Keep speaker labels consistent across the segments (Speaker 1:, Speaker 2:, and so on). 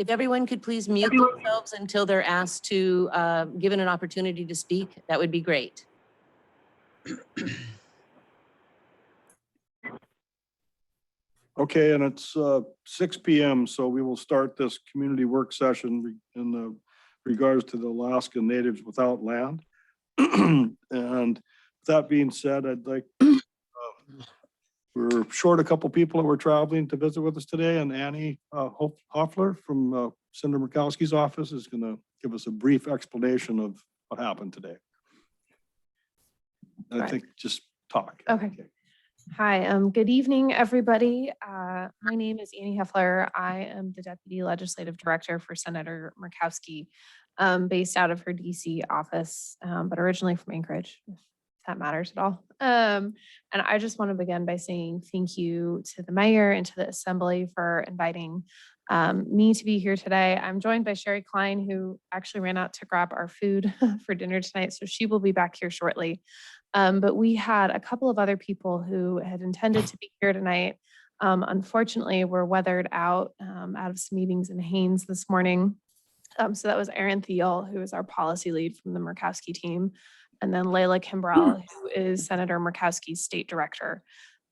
Speaker 1: If everyone could please mute themselves until they're asked to, given an opportunity to speak, that would be great.
Speaker 2: Okay, and it's 6 p.m., so we will start this community work session in the regards to the Alaska Natives Without Land. And with that being said, I'd like, we're short a couple people that were traveling to visit with us today, and Annie Heffler from Senator Murkowski's office is going to give us a brief explanation of what happened today. And I think just talk.
Speaker 3: Okay. Hi, good evening, everybody. My name is Annie Heffler. I am the Deputy Legislative Director for Senator Murkowski, based out of her DC office, but originally from Anchorage, if that matters at all. And I just want to begin by saying thank you to the mayor and to the assembly for inviting me to be here today. I'm joined by Sherry Klein, who actually ran out to grab our food for dinner tonight, so she will be back here shortly. But we had a couple of other people who had intended to be here tonight. Unfortunately, were weathered out of some meetings in Haines this morning. So that was Erin Thiel, who is our policy lead from the Murkowski team, and then Layla Kimbrell, who is Senator Murkowski's state director.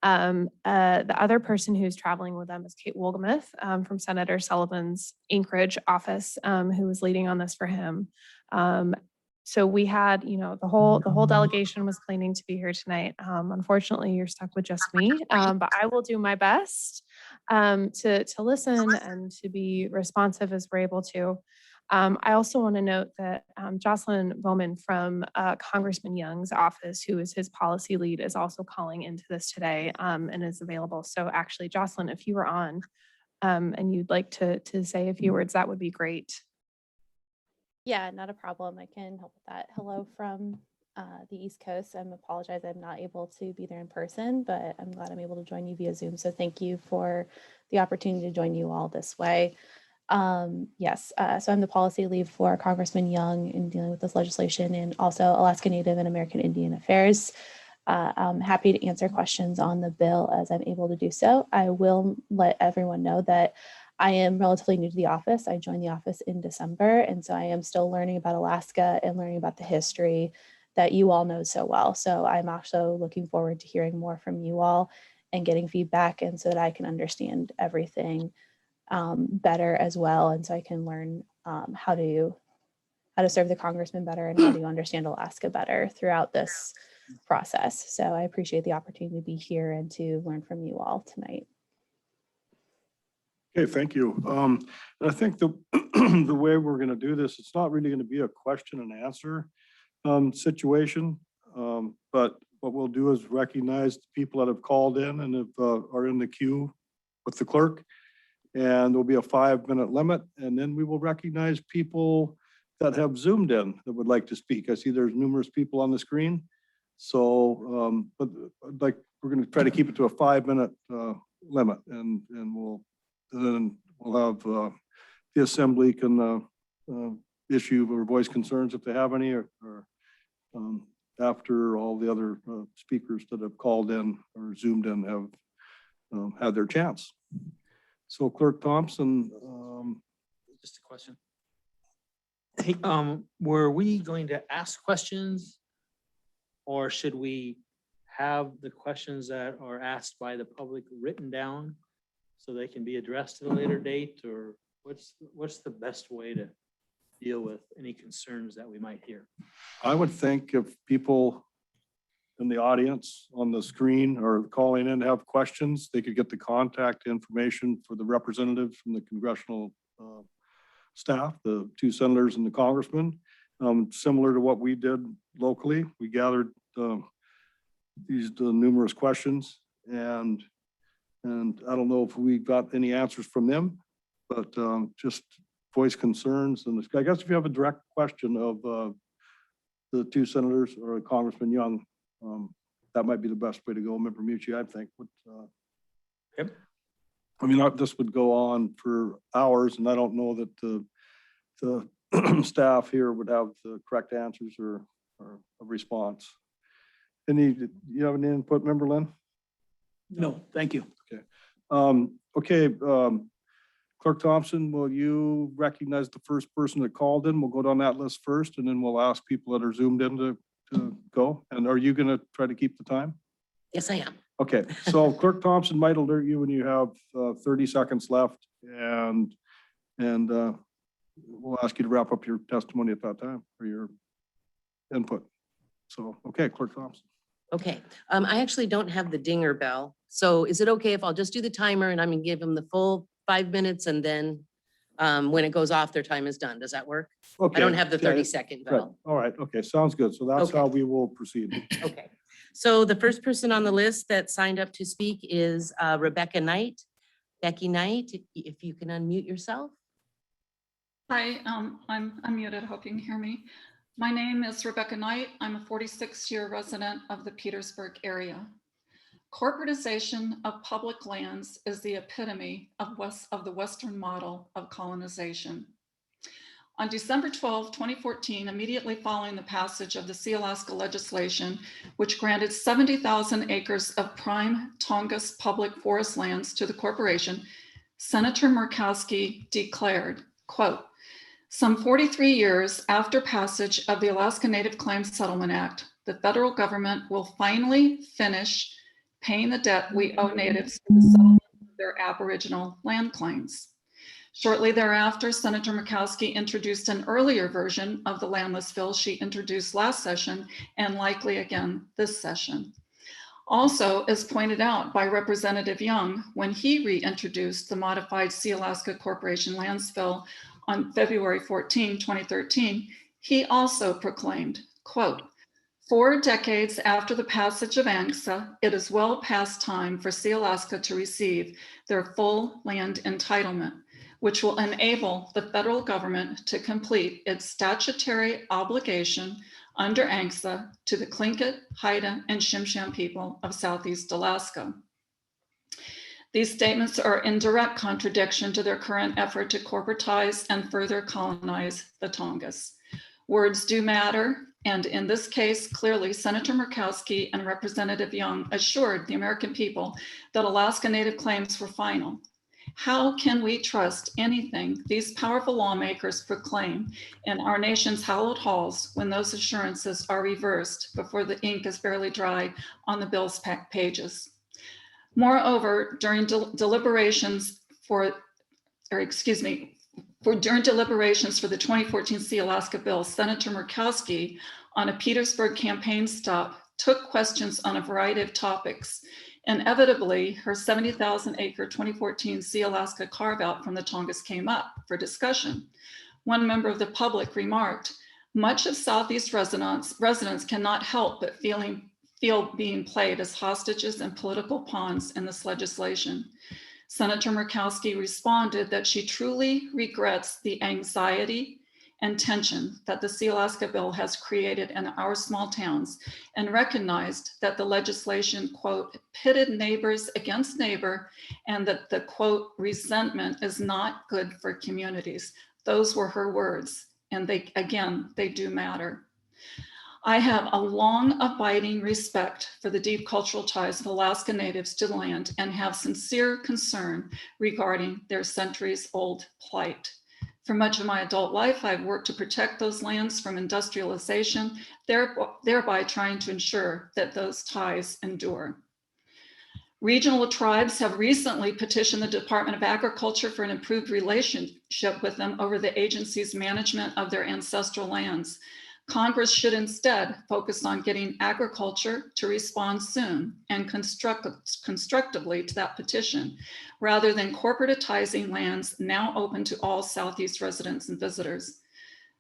Speaker 3: The other person who's traveling with them is Kate Wolgamuth from Senator Sullivan's Anchorage office, who was leading on this for him. So we had, the whole delegation was planning to be here tonight. Unfortunately, you're stuck with just me, but I will do my best to listen and to be responsive as we're able to. I also want to note that Jocelyn Bowman from Congressman Young's office, who is his policy lead, is also calling into this today and is available. So actually, Jocelyn, if you were on and you'd like to say a few words, that would be great.
Speaker 4: Yeah, not a problem. I can help with that. Hello from the East Coast. I apologize I'm not able to be there in person, but I'm glad I'm able to join you via Zoom. So thank you for the opportunity to join you all this way. Yes, so I'm the policy lead for Congressman Young in dealing with this legislation and also Alaska Native and American Indian Affairs. I'm happy to answer questions on the bill as I'm able to do so. I will let everyone know that I am relatively new to the office. I joined the office in December, and so I am still learning about Alaska and learning about the history that you all know so well. So I'm also looking forward to hearing more from you all and getting feedback, and so that I can understand everything better as well, and so I can learn how to serve the congressman better and how to understand Alaska better throughout this process. So I appreciate the opportunity to be here and to learn from you all tonight.
Speaker 2: Okay, thank you. And I think the the way we're going to do this, it's not really going to be a question and answer situation, but what we'll do is recognize the people that have called in and have, are in the queue with the clerk, and there'll be a 5-minute limit, and then we will recognize people that have Zoomed in that would like to speak. I see there's numerous people on the screen, so but like we're going to try to keep it to a 5-minute limit, and then we'll have the assembly can issue or voice concerns if they have any, or after all the other speakers that have called in or Zoomed in have had their chance. So Clerk Thompson.
Speaker 5: Just a question. Hey, were we going to ask questions, or should we have the questions that are asked by the public written down so they can be addressed at a later date, or what's the best way to deal with any concerns that we might hear?
Speaker 2: I would think if people in the audience on the screen or calling in have questions, they could get the contact information for the representatives from the congressional staff, the 2 senators and the congressman, similar to what we did locally. We gathered these numerous questions, and I don't know if we got any answers from them, but just voice concerns. And I guess if you have a direct question of the 2 senators or Congressman Young, that might be the best way to go. Member Mucci, I think. But,
Speaker 5: Yep.
Speaker 2: I mean, this would go on for hours, and I don't know that the staff here would have the correct answers or a response. You have any input, Member Lynn?
Speaker 6: No, thank you.
Speaker 2: Okay. Okay. Clerk Thompson, will you recognize the first person that called in? We'll go down that list first, and then we'll ask people that are zoomed in to go. And are you gonna try to keep the time?
Speaker 1: Yes, I am.
Speaker 2: Okay, so Clerk Thompson might alert you when you have 30 seconds left, and we'll ask you to wrap up your testimony at that time or your input. So, okay, Clerk Thompson.
Speaker 1: Okay, I actually don't have the dinger bell. So is it okay if I'll just do the timer and I'm gonna give them the full 5 minutes and then when it goes off, their time is done. Does that work?
Speaker 2: Okay.
Speaker 1: I don't have the
Speaker 2: yeah,
Speaker 1: 30-second
Speaker 2: right.
Speaker 1: bell.
Speaker 2: All right, okay, sounds good. So that's
Speaker 1: Okay.
Speaker 2: how we will proceed.
Speaker 1: Okay, so the first person on the list that signed up to speak is Rebecca Knight. Becky Knight, if you can unmute yourself.
Speaker 6: Hi, I'm unmuted. I hope you can hear me. My name is Rebecca Knight. I'm a 46-year resident of the Petersburg area. Corporatization of public lands is the epitome of the Western model of colonization. On December 12, 2014, immediately following the passage of the Sealaska legislation, which granted 70,000 acres of prime Tongass public forest lands to the corporation, Senator Murkowski declared, quote, "Some 43 years after passage of the Alaska Native Claims Settlement Act, the federal government will finally finish paying the debt we owe natives for the settlement of their Aboriginal land claims." Shortly thereafter, Senator Murkowski introduced an earlier version of the landless bill she introduced last session and likely again this session. Also, as pointed out by Representative Young, when he reintroduced the modified Sealaska Corporation Lands Bill on February 14, 2013, he also proclaimed, quote, "4 decades after the passage of ANCSA, it is well past time for Sealaska to receive their full land entitlement, which will enable the federal government to complete its statutory obligation under ANCSA to the Tlingit, Haida, and Tsimshian people of Southeast Alaska." These statements are in direct contradiction to their current effort to corporatize and further colonize the Tongass. Words do matter, and in this case, clearly Senator Murkowski and Representative Young assured the American people that Alaska Native claims were final. How can we trust anything these powerful lawmakers proclaim in our nation's hallowed halls when those assurances are reversed before the ink is barely dry on the bill's pages? Moreover, during deliberations for the 2014 Sealaska bill, Senator Murkowski, on a Petersburg campaign stop, took questions on a variety of topics. Inevitably, her 70,000 acre 2014 Sealaska carve out from the Tongass came up for discussion. One member of the public remarked, "Much of Southeast residents cannot help but feel being played as hostages and political pawns in this legislation." Senator Murkowski responded that she truly regrets the anxiety and tension that the Sealaska bill has created in our small towns, and recognized that the legislation, quote, "pitted neighbors against neighbor," and that the, quote, "resentment is not good for communities." Those were her words, and they do matter. I have a long abiding respect for the deep cultural ties of Alaska Natives to the land and have sincere concern regarding their centuries-old plight. For much of my adult life, I've worked to protect those lands from industrialization, thereby trying to ensure that those ties endure. Regional tribes have recently petitioned the Department of Agriculture for an improved relationship with them over the agency's management of their ancestral lands. Congress should instead focus on getting agriculture to respond soon and constructively to that petition, rather than corporatizing lands now open to all Southeast residents and visitors.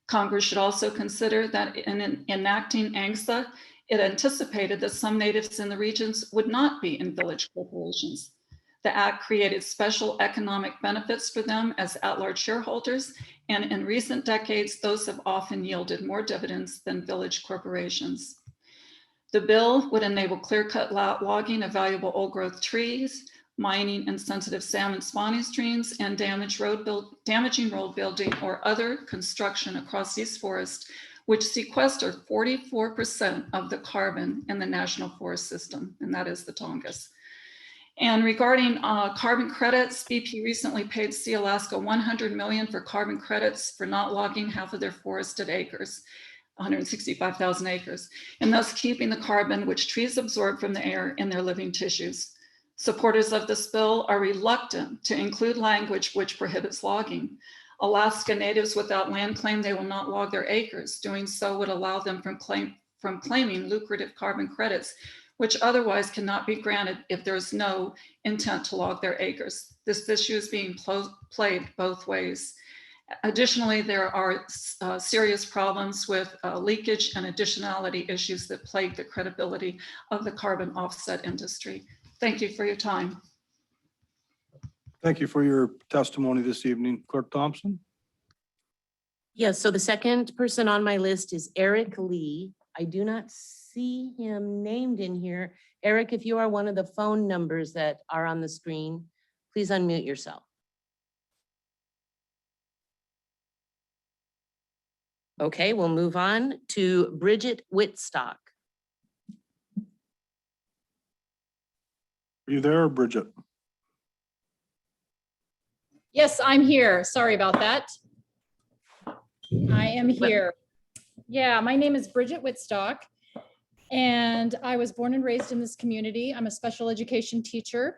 Speaker 6: Congress should also consider that in enacting ANCSA, it anticipated that some natives in the regions would not be in village corporations. The act created special economic benefits for them as at-large shareholders, and in recent decades, those have often yielded more dividends than village corporations. The bill would enable clear-cut logging of valuable old-growth trees, mining in sensitive salmon spawning streams, and damaging road building or other construction across these forests, which sequester 44% of the carbon in the national forest system, and that is the Tongass. And regarding carbon credits, BP recently paid Sea Alaska $100 million for carbon credits for not logging half of their forested acres, 165,000 acres, and thus keeping the carbon which trees absorb from the air in their living tissues. Supporters of this bill are reluctant to include language which prohibits logging. Alaska natives without land claim they will not log their acres. Doing so would allow them from claiming lucrative carbon credits, which otherwise cannot be granted if there is no intent to log their acres. This issue is being played both ways. Additionally, there are serious problems with leakage and additionality issues that plague the credibility of the carbon offset industry. Thank you for your time.
Speaker 2: Thank you for your testimony this evening. Clerk Thompson?
Speaker 1: Yes, so the second person on my list is Eric Lee. I do not see him named in here. Eric, if you are one of the phone numbers that are on the screen, please unmute yourself. Okay, we'll move on to Bridget Wittstock.
Speaker 2: Are you there, Bridget?
Speaker 7: Yes, I'm here. Sorry about that. I am here. Yeah, my name is Bridget Wittstock, and I was born and raised in this community. I'm a special education teacher,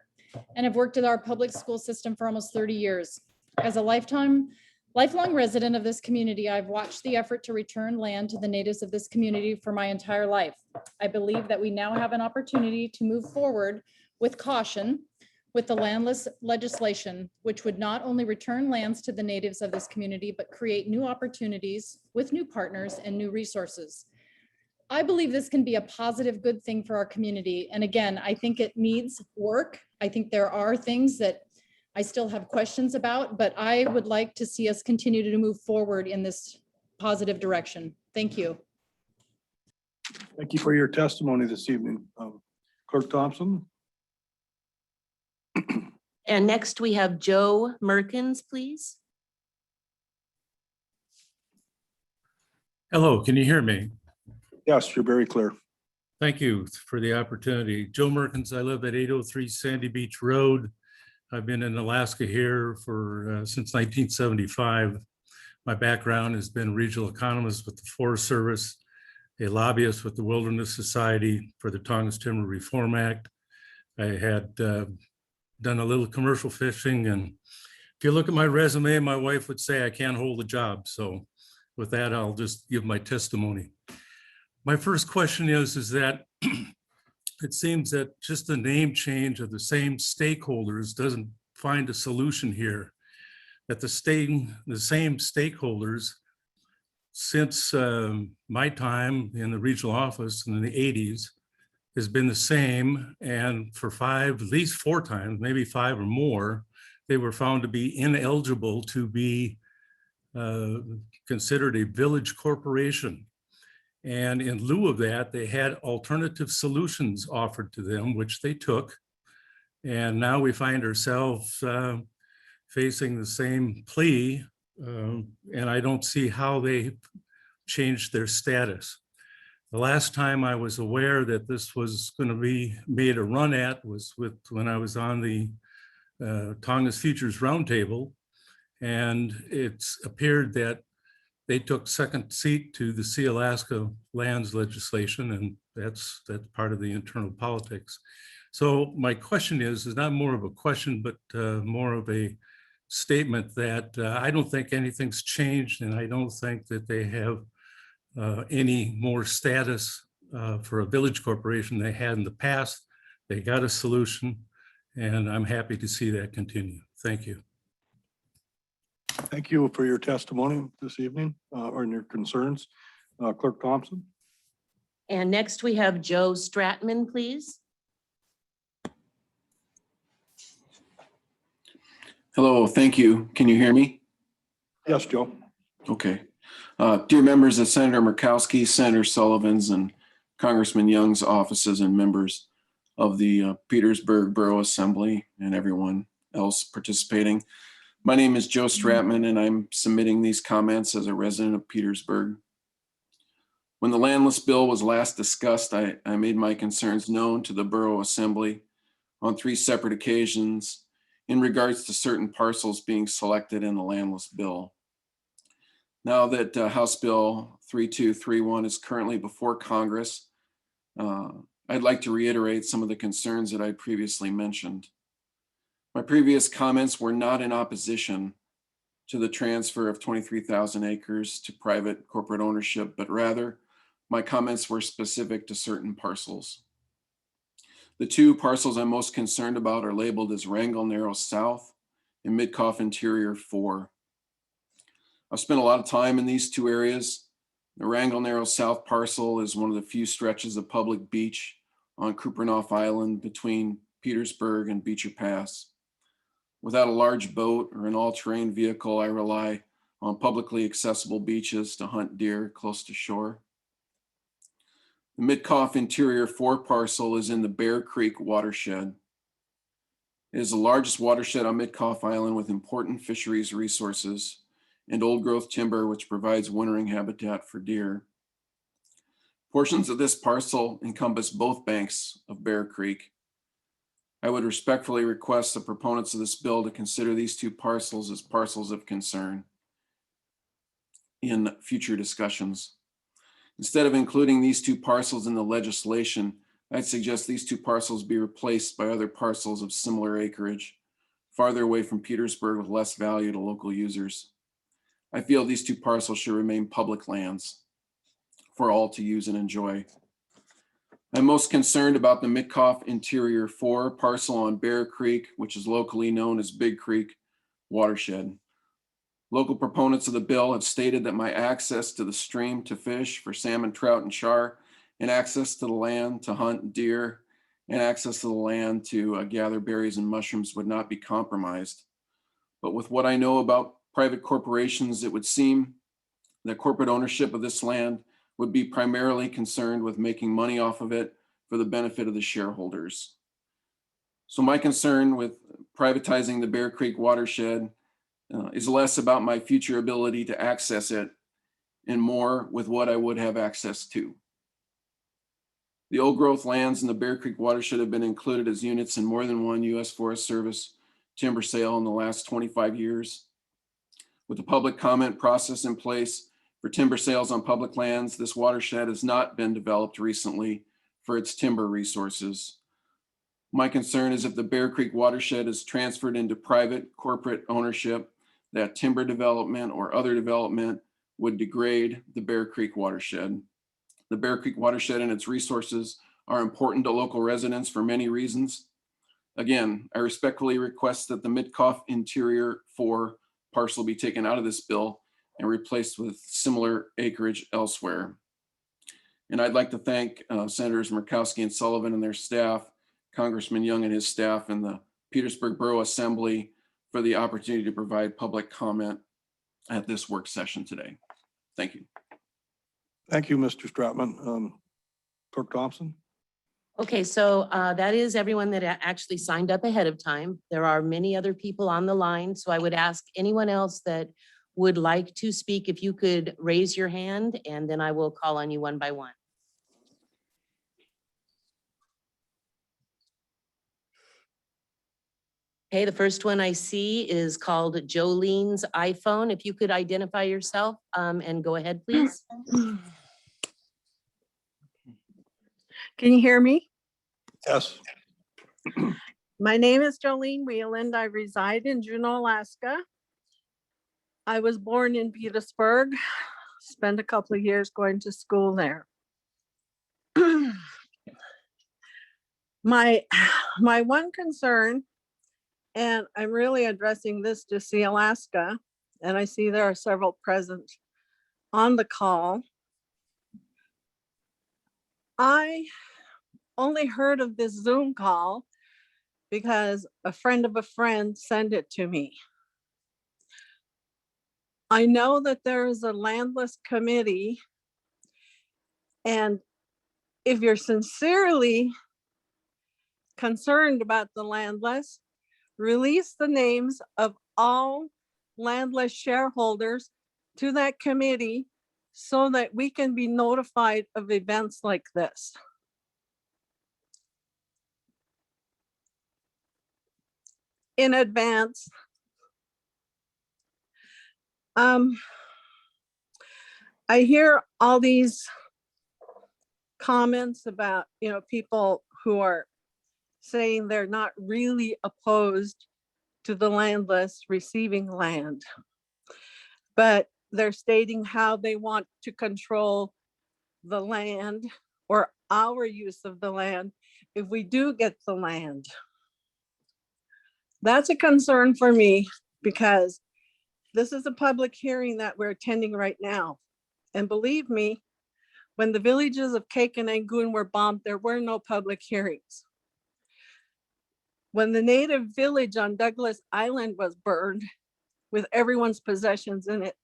Speaker 7: and I've worked in our public school system for almost 30 years. As a lifelong resident of this community, I've watched the effort to return land to the natives of this community for my entire life. I believe that we now have an opportunity to move forward with caution with the landless legislation, which would not only return lands to the natives of this community, but create new opportunities with new partners and new resources. I believe this can be a positive, good thing for our community. And again, I think it needs work. I think there are things that I still have questions about, but I would like to see us continue to move forward in this positive direction. Thank you.
Speaker 2: Thank you for your testimony this evening. Clerk Thompson?
Speaker 1: And next we have Joe Merkins, please.
Speaker 8: Hello, can you hear me?
Speaker 2: Yes, you're very clear.
Speaker 8: Thank you for the opportunity. Joe Merkins, I live at 803 Sandy Beach Road. I've been in Alaska here for since 1975. My background has been regional economist with the Forest Service, a lobbyist with the Wilderness Society for the Tongass Timber Reform Act. I had done a little commercial fishing, and if you look at my resume, my wife would say I can't hold a job. So with that, I'll just give my testimony. My first question is that it seems that just the name change of the same stakeholders doesn't find a solution here. That the same stakeholders since my time in the regional office in the 80s has been the same, and for at least four times, maybe five or more, they were found to be ineligible to be considered a village corporation. And in lieu of that, they had alternative solutions offered to them, which they took. And now we find ourselves facing the same plea, and I don't see how they changed their status. The last time I was aware that this was going to be made a run at was when I was on the Tongass Futures Roundtable, and it's appeared that they took second seat to the Sea Alaska lands legislation, and that's part of the internal politics. So my question is not more of a question, but more of a statement that I don't think anything's changed, and I don't think that they have any more status for a village corporation they had in the past. They got a solution, and I'm happy to see that continue. Thank you.
Speaker 2: Thank you for your testimony this evening or your concerns. Clerk Thompson?
Speaker 1: And next we have Joe Stratman, please.
Speaker 9: Hello, thank you. Can you hear me?
Speaker 2: Yes, Joe.
Speaker 9: Okay. Dear members of Senator Murkowski, Senator Sullivan's, and Congressman Young's offices and members of the Petersburg Borough Assembly and everyone else participating. My name is Joe Stratman, and I'm submitting these comments as a resident of Petersburg. When the landless bill was last discussed, I made my concerns known to the Borough Assembly on 3 separate occasions in regards to certain parcels being selected in the landless bill. Now that House Bill 3231 is currently before Congress, I'd like to reiterate some of the concerns that I previously mentioned. My previous comments were not in opposition to the transfer of 23,000 acres to private corporate ownership, but rather my comments were specific to certain parcels. The 2 parcels I'm most concerned about are labeled as Wrangell Narrows South and Midcoff Interior 4. I've spent a lot of time in these 2 areas. The Wrangell Narrows South parcel is one of the few stretches of public beach on Kupernoff Island between Petersburg and Beecher Pass. Without a large boat or an all-terrain vehicle, I rely on publicly accessible beaches to hunt deer close to shore. The Midcoff Interior 4 parcel is in the Bear Creek watershed. It is the largest watershed on Midcoff Island with important fisheries resources and old growth timber, which provides wintering habitat for deer. Portions of this parcel encompass both banks of Bear Creek. I would respectfully request the proponents of this bill to consider these 2 parcels as parcels of concern in future discussions. Instead of including these 2 parcels in the legislation, I'd suggest these 2 parcels be replaced by other parcels of similar acreage, farther away from Petersburg with less value to local users. I feel these 2 parcels should remain public lands for all to use and enjoy. I'm most concerned about the Midcoff Interior 4 parcel on Bear Creek, which is locally known as Big Creek watershed. Local proponents of the bill have stated that my access to the stream to fish for salmon, trout, and char, and access to the land to hunt deer, and access to the land to gather berries and mushrooms would not be compromised. But with what I know about private corporations, it would seem that corporate ownership of this land would be primarily concerned with making money off of it for the benefit of the shareholders. So my concern with privatizing the Bear Creek watershed is less about my future ability to access it and more with what I would have access to. The old growth lands in the Bear Creek watershed have been included as units in more than one U.S. Forest Service timber sale in the last 25 years. With the public comment process in place for timber sales on public lands, this watershed has not been developed recently for its timber resources. My concern is if the Bear Creek watershed is transferred into private corporate ownership, that timber development or other development would degrade the Bear Creek watershed. The Bear Creek watershed and its resources are important to local residents for many reasons. Again, I respectfully request that the Midcoff Interior 4 parcel be taken out of this bill and replaced with similar acreage elsewhere. And I'd like to thank Senators Murkowski and Sullivan and their staff, Congressman Young and his staff, and the Petersburg Borough Assembly for the opportunity to provide public comment at this work session today. Thank you.
Speaker 2: Thank you, Mr. Stratman. Clerk Thompson?
Speaker 1: Okay, so that is everyone that actually signed up ahead of time. There are many other people on the line, so I would ask anyone else that would like to speak, if you could raise your hand, and then I will call on you one by one. Okay, the first one I see is called Jolene's iPhone. If you could identify yourself and go ahead, please.
Speaker 10: Can you hear me?
Speaker 2: Yes.
Speaker 10: My name is Jolene Wheeland. I reside in Juneau, Alaska. I was born in Petersburg, spent a couple of years going to school there. My one concern, and I'm really addressing this to See Alaska, and I see there are several present on the call. I only heard of this Zoom call because a friend of a friend sent it to me. I know that there is a landless committee, and if you're sincerely concerned about the landless, release the names of all landless shareholders to that committee so that we can be notified of events like this. in advance. I hear all these comments about, people who are saying they're not really opposed to the landless receiving land, but they're stating how they want to control the land or our use of the land if we do get the land. That's a concern for me because this is a public hearing that we're attending right now. And believe me, when the villages of Cake and Angoon were bombed, there were no public hearings. When the native village on Douglas Island was burned with everyone's possessions in it,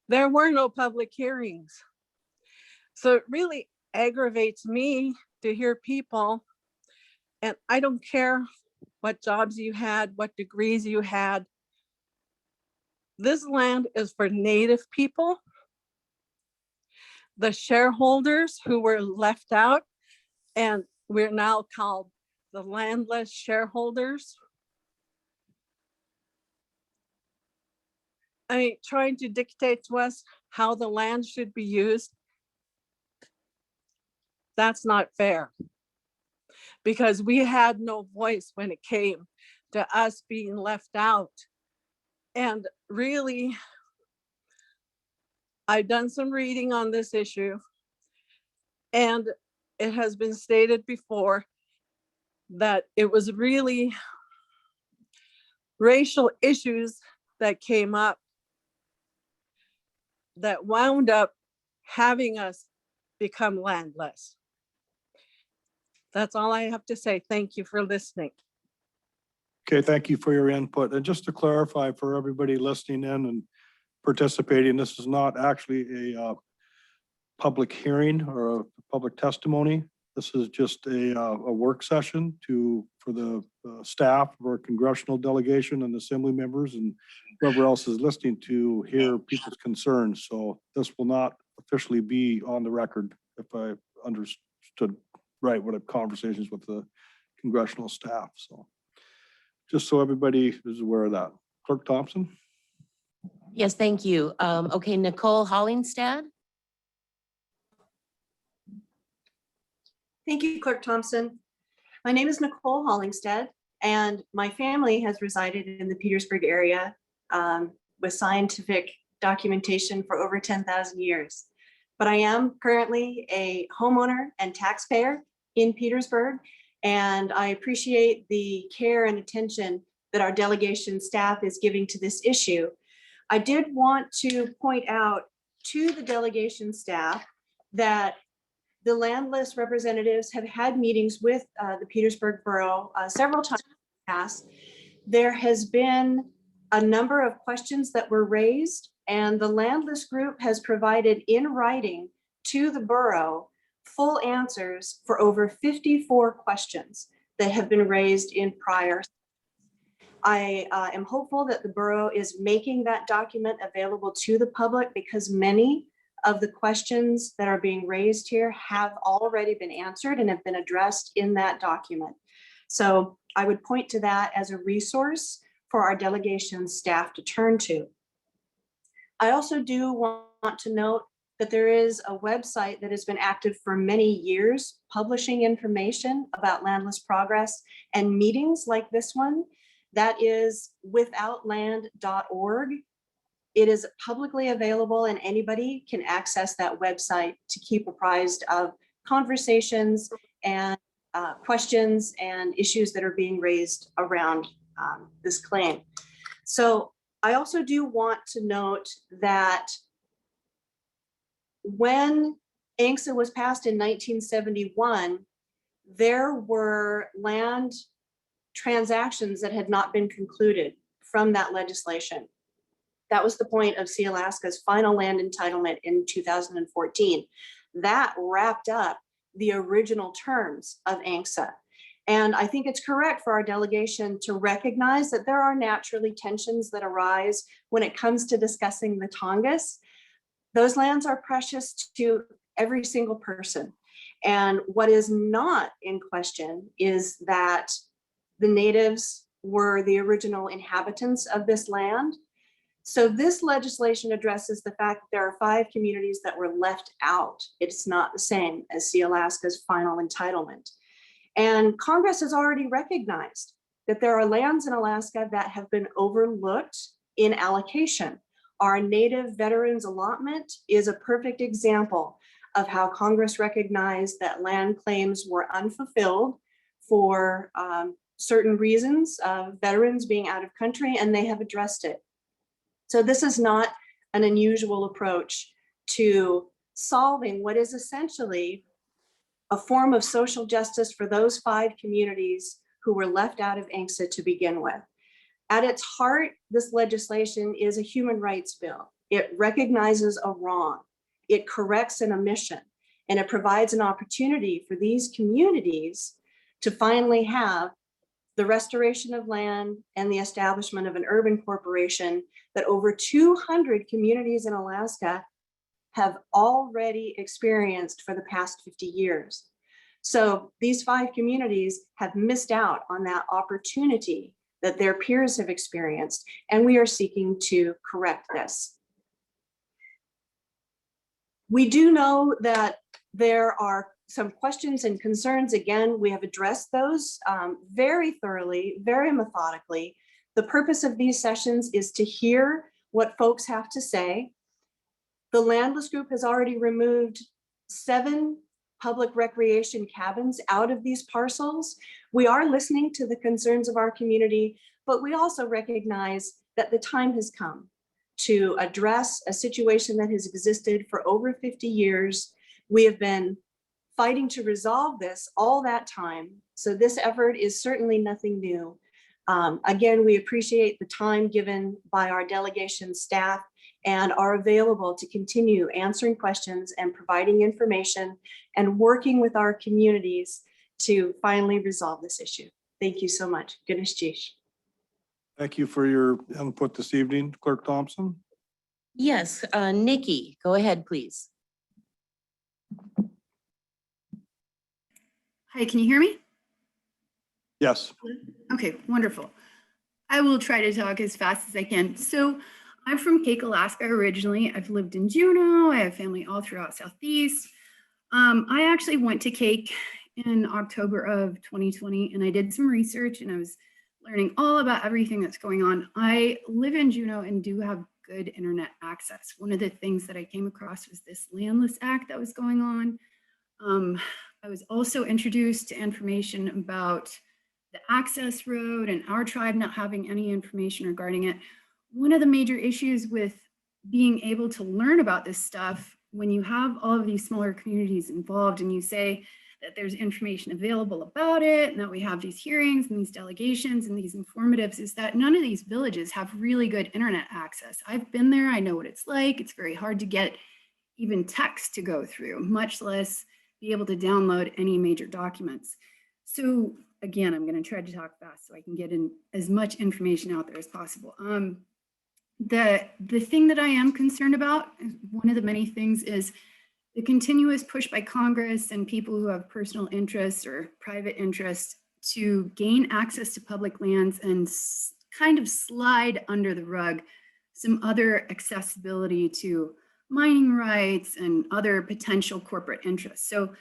Speaker 10: there were no public hearings. So it really aggravates me to hear people, and I don't care what jobs you had, what degrees you had. This land is for native people. The shareholders who were left out, and we're now called the landless shareholders. I mean, trying to dictate to us how the land should be used. That's not fair. Because we had no voice when it came to us being left out. And really, I've done some reading on this issue, and it has been stated before that it was really racial issues that came up that wound up having us become landless. That's all I have to say. Thank you for listening.
Speaker 2: Okay, thank you for your input. And just to clarify for everybody listening in and participating, this is not actually a public hearing or a public testimony. This is just a work session for the staff of our congressional delegation and assembly members and whoever else is listening to hear people's concerns. So this will not officially be on the record, if I understood right, what have conversations with the congressional staff. So just so everybody is aware of that. Clerk Thompson?
Speaker 1: Yes, thank you. Okay, Nicole Hollingstad?
Speaker 11: Thank you, Clerk Thompson. My name is Nicole Hollingstead, and my family has resided in the Petersburg area with scientific documentation for over 10,000 years. But I am currently a homeowner and taxpayer in Petersburg, and I appreciate the care and attention that our delegation staff is giving to this issue. I did want to point out to the delegation staff that the landless representatives have had meetings with the Petersburg Borough several times in the past. There has been a number of questions that were raised, and the landless group has provided in writing to the borough full answers for over 54 questions that have been raised in prior. I am hopeful that the borough is making that document available to the public because many of the questions that are being raised here have already been answered and have been addressed in that document. So I would point to that as a resource for our delegation staff to turn to. I also do want to note that there is a website that has been active for many years, publishing information about landless progress and meetings like this one. That is withoutland.org. It is publicly available and anybody can access that website to keep apprised of conversations and questions and issues that are being raised around this claim. So I also do want to note that when ANCSA was passed in 1971, there were land transactions that had not been concluded from that legislation. That was the point of Alaska's final land entitlement in 2014. That wrapped up the original terms of ANCSA. And I think it's correct for our delegation to recognize that there are naturally tensions that arise when it comes to discussing the Tongass. Those lands are precious to every single person. And what is not in question is that the natives were the original inhabitants of this land. So this legislation addresses the fact that there are 5 communities that were left out. It's not the same as Sealaska's final entitlement. And Congress has already recognized that there are lands in Alaska that have been overlooked in allocation. Our Native Veterans Allotment is a perfect example of how Congress recognized that land claims were unfulfilled for certain reasons of veterans being out of country, and they have addressed it. So this is not an unusual approach to solving what is essentially a form of social justice for those 5 communities who were left out of ANCSA to begin with. At its heart, this legislation is a human rights bill. It recognizes a wrong, it corrects an omission, and it provides an opportunity for these communities to finally have the restoration of land and the establishment of an urban corporation that over 200 communities in Alaska have already experienced for the past 50 years. So these 5 communities have missed out on that opportunity that their peers have experienced, and we are seeking to correct this. We do know that there are some questions and concerns. Again, we have addressed those very thoroughly, very methodically. The purpose of these sessions is to hear what folks have to say. The Landless Group has already removed 7 public recreation cabins out of these parcels. We are listening to the concerns of our community, but we also recognize that the time has come to address a situation that has existed for over 50 years. We have been fighting to resolve this all that time. So this effort is certainly nothing new. Again, we appreciate the time given by our delegation staff and are available to continue answering questions and providing information and working with our communities to finally resolve this issue. Thank you so much. Ganesh Jish.
Speaker 2: Thank you for your input this evening, Clerk Thompson.
Speaker 1: Yes, Nikki, go ahead, please.
Speaker 12: Hi, can you hear me?
Speaker 2: Yes.
Speaker 12: Okay, wonderful. I will try to talk as fast as I can. So I'm from Cake, Alaska originally. I've lived in Juneau. I have family all throughout Southeast. I actually went to Cake in October of 2020 and I did some research and I was learning all about everything that's going on. I live in Juneau and do have good internet access. One of the things that I came across was this Landless Act that was going on. I was also introduced to information about the access road and our tribe not having any information regarding it. One of the major issues with being able to learn about this stuff, when you have all of these smaller communities involved and you say that there's information available about it and that we have these hearings and these delegations and these informatives, is that none of these villages have really good internet access. I've been there, I know what it's like. It's very hard to get even text to go through, much less be able to download any major documents. So again, I'm going to try to talk fast so I can get in as much information out there as possible. The thing that I am concerned about, one of the many things, is the continuous push by Congress and people who have personal interests or private interests to gain access to public lands and kind of slide under the rug some other accessibility to mining rights and other potential corporate interests. So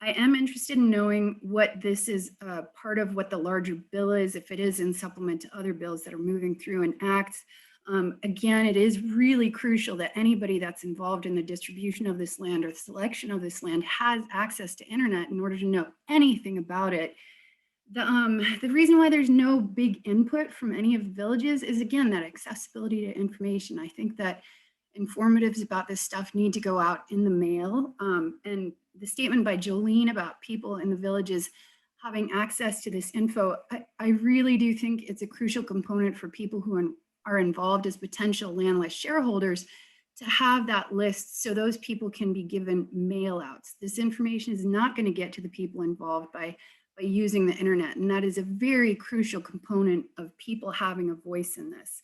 Speaker 12: I am interested in knowing what this is part of what the larger bill is, if it is in supplement to other bills that are moving through and acts. Again, it is really crucial that anybody that's involved in the distribution of this land or the selection of this land has access to internet in order to know anything about it. The reason why there's no big input from any of the villages is, again, that accessibility to information. I think that informatives about this stuff need to go out in the mail. And the statement by Jolene about people in the villages having access to this info, I really do think it's a crucial component for people who are involved as potential landless shareholders to have that list so those people can be given mail outs. This information is not going to get to the people involved by using the internet. And that is a very crucial component of people having a voice in this.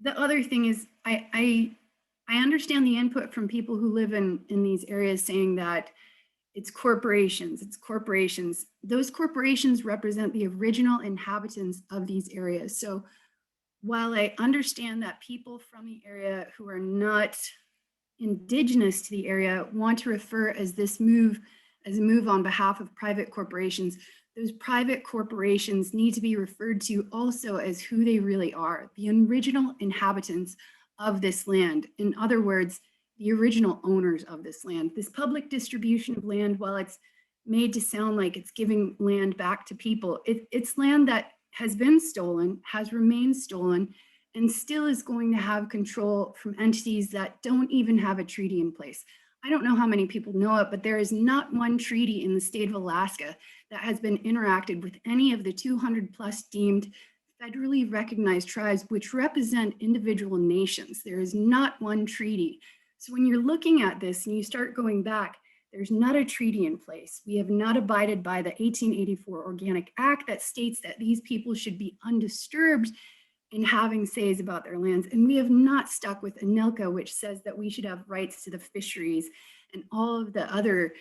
Speaker 12: The other thing is I understand the input from people who live in these areas saying that It's corporations, it's corporations. Those corporations represent the original inhabitants of these areas. So while I understand that people from the area who are not indigenous to the area want to refer as this move as a move on behalf of private corporations, those private corporations need to be referred to also as who they really are, the original inhabitants of this land. In other words, the original owners of this land. This public distribution of land, while it's made to sound like it's giving land back to people, it's land that has been stolen, has remained stolen, and still is going to have control from entities that don't even have a treaty in place. I don't know how many people know it, but there is not one treaty in the state of Alaska that has been interacted with any of the 200 plus deemed federally recognized tribes, which represent individual nations. There is not one treaty. So when you're looking at this and you start going back, there's not a treaty in place. We have not abided by the 1884 Organic Act that states that these people should be undisturbed in having says about their lands. And we have not stuck with ANILCA, which says that we should have rights to the fisheries and all of the other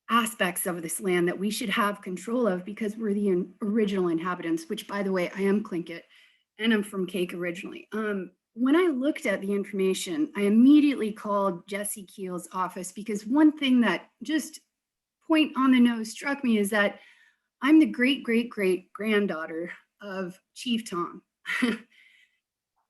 Speaker 12: aspects of this land that we should have control of because we're the original inhabitants, which by the way, I am Tlingit and I'm from Cake originally. When I looked at the information, I immediately called Jesse Keel's office because one thing that just point on the nose struck me is that I'm the great, great, great granddaughter of Chief Tom.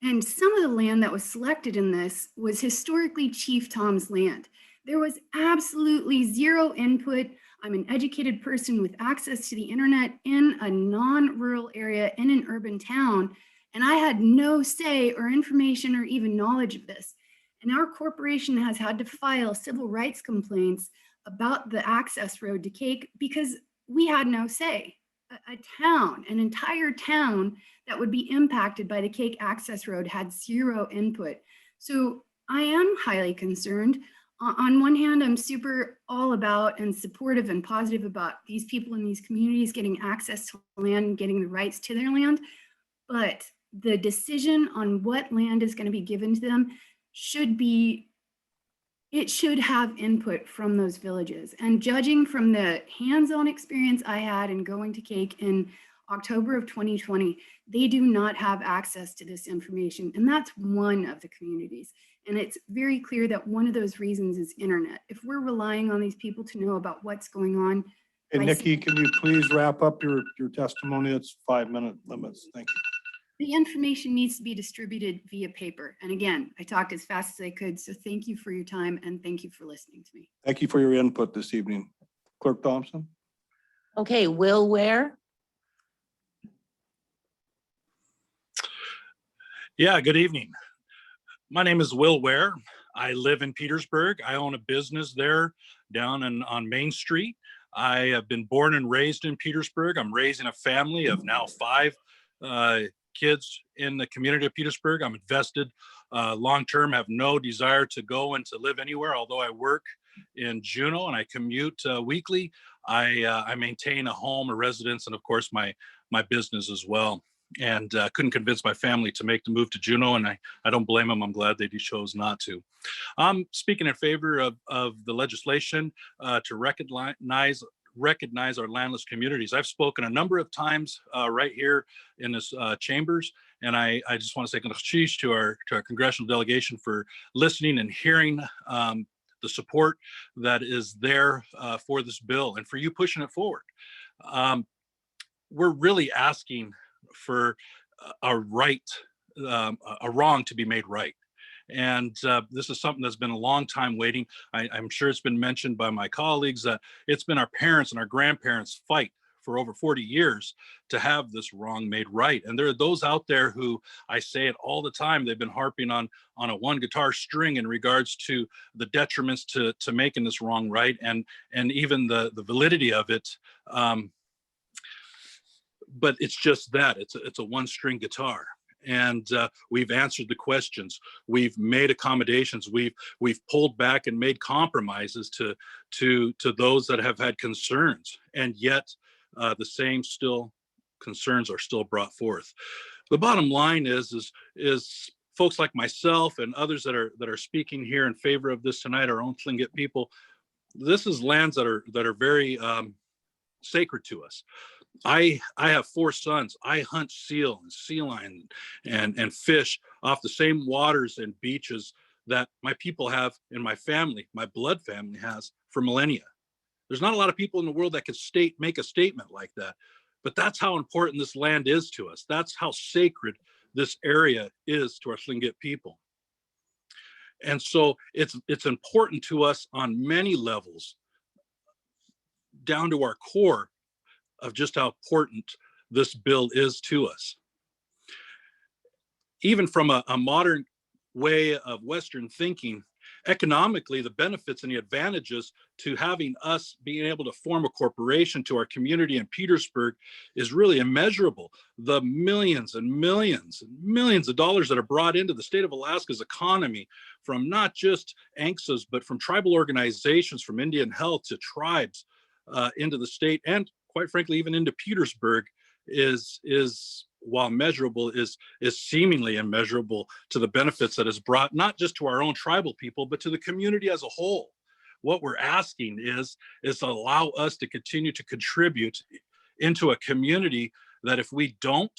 Speaker 12: And some of the land that was selected in this was historically Chief Tom's land. There was absolutely zero input. I'm an educated person with access to the internet in a non-rural area in an urban town, and I had no say or information or even knowledge of this. And our corporation has had to file civil rights complaints about the access road to Cake because we had no say. A town, an entire town that would be impacted by the Cake access road had zero input. So I am highly concerned. On one hand, I'm super all about and supportive and positive about these people in these communities getting access to land and getting the rights to their land. But the decision on what land is going to be given to them should be, it should have input from those villages. And judging from the hands-on experience I had in going to Cake in October of 2020, they do not have access to this information. And that's one of the communities. And it's very clear that one of those reasons is internet. If we're relying on these people to know about what's going on.
Speaker 2: Hey,
Speaker 12: by
Speaker 2: Nikki, can you please wrap up your testimony? It's 5-minute limits. Thank you.
Speaker 12: The information needs to be distributed via paper. And again, I talked as fast as I could. So thank you for your time and thank you for listening to me.
Speaker 2: Thank you for your input this evening. Clerk Thompson?
Speaker 1: Okay, Will Ware?
Speaker 13: Yeah, good evening. My name is Will Ware. I live in Petersburg. I own a business there down on Main Street. I have been born and raised in Petersburg. I'm raising a family of now 5 kids in the community of Petersburg. I'm invested long-term, have no desire to go and to live anywhere, although I work in Juneau and I commute weekly. I maintain a home, a residence, and of course my business as well. And couldn't convince my family to make the move to Juneau, and I don't blame them. I'm glad they chose not to. I'm speaking in favor of the legislation to recognize our landless communities. I've spoken a number of times right here in this chambers, and I just want to say congratulations to our congressional delegation for listening and hearing the support that is there for this bill and for you pushing it forward. We're really asking for a wrong to be made right. And this is something that's been a long time waiting. I'm sure it's been mentioned by my colleagues that it's been our parents and our grandparents' fight for over 40 years to have this wrong made right. And there are those out there who, I say it all the time, they've been harping on a one guitar string in regards to the detriments to making this wrong right and even the validity of it. But it's just that it's a one string guitar. And we've answered the questions. We've made accommodations. We've pulled back and made compromises to those that have had concerns, and yet the same concerns are still brought forth. The bottom line is folks like myself and others that are speaking here in favor of this tonight, our own Tlingit people. this is lands that are very sacred to us. I have 4 sons. I hunt seal and sea lion and fish off the same waters and beaches that my people have in my family, my blood family has for millennia. There's not a lot of people in the world that could make a statement like that, but that's how important this land is to us. That's how sacred this area is to our Tlingit people. And so it's important to us on many levels, down to our core of just how important this bill is to us. Even from a modern way of Western thinking, economically, the benefits and the advantages to having us being able to form a corporation to our community in Petersburg is really immeasurable. The millions and millions and millions of dollars that are brought into the state of Alaska's economy from not just ANCSAs, but from tribal organizations, from Indian Health to tribes into the state, and quite frankly, even into Petersburg, is while measurable, is seemingly immeasurable to the benefits that is brought not just to our own tribal people, but to the community as a whole. What we're asking is to allow us to continue to contribute into a community that if we don't,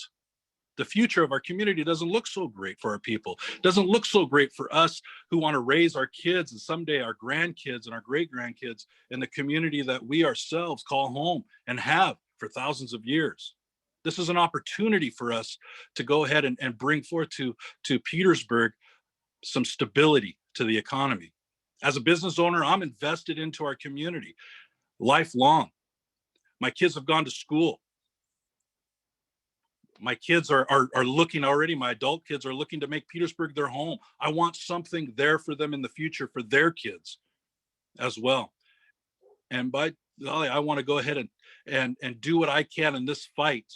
Speaker 13: the future of our community doesn't look so great for our people. It doesn't look so great for us who want to raise our kids and someday our grandkids and our great-grandkids in the community that we ourselves call home and have for thousands of years. This is an opportunity for us to go ahead and bring forth to Petersburg some stability to the economy. As a business owner, I'm invested into our community lifelong. My kids have gone to school. My kids are looking already, my adult kids are looking to make Petersburg their home. I want something there for them in the future for their kids as well. And by golly, I want to go ahead and do what I can in this fight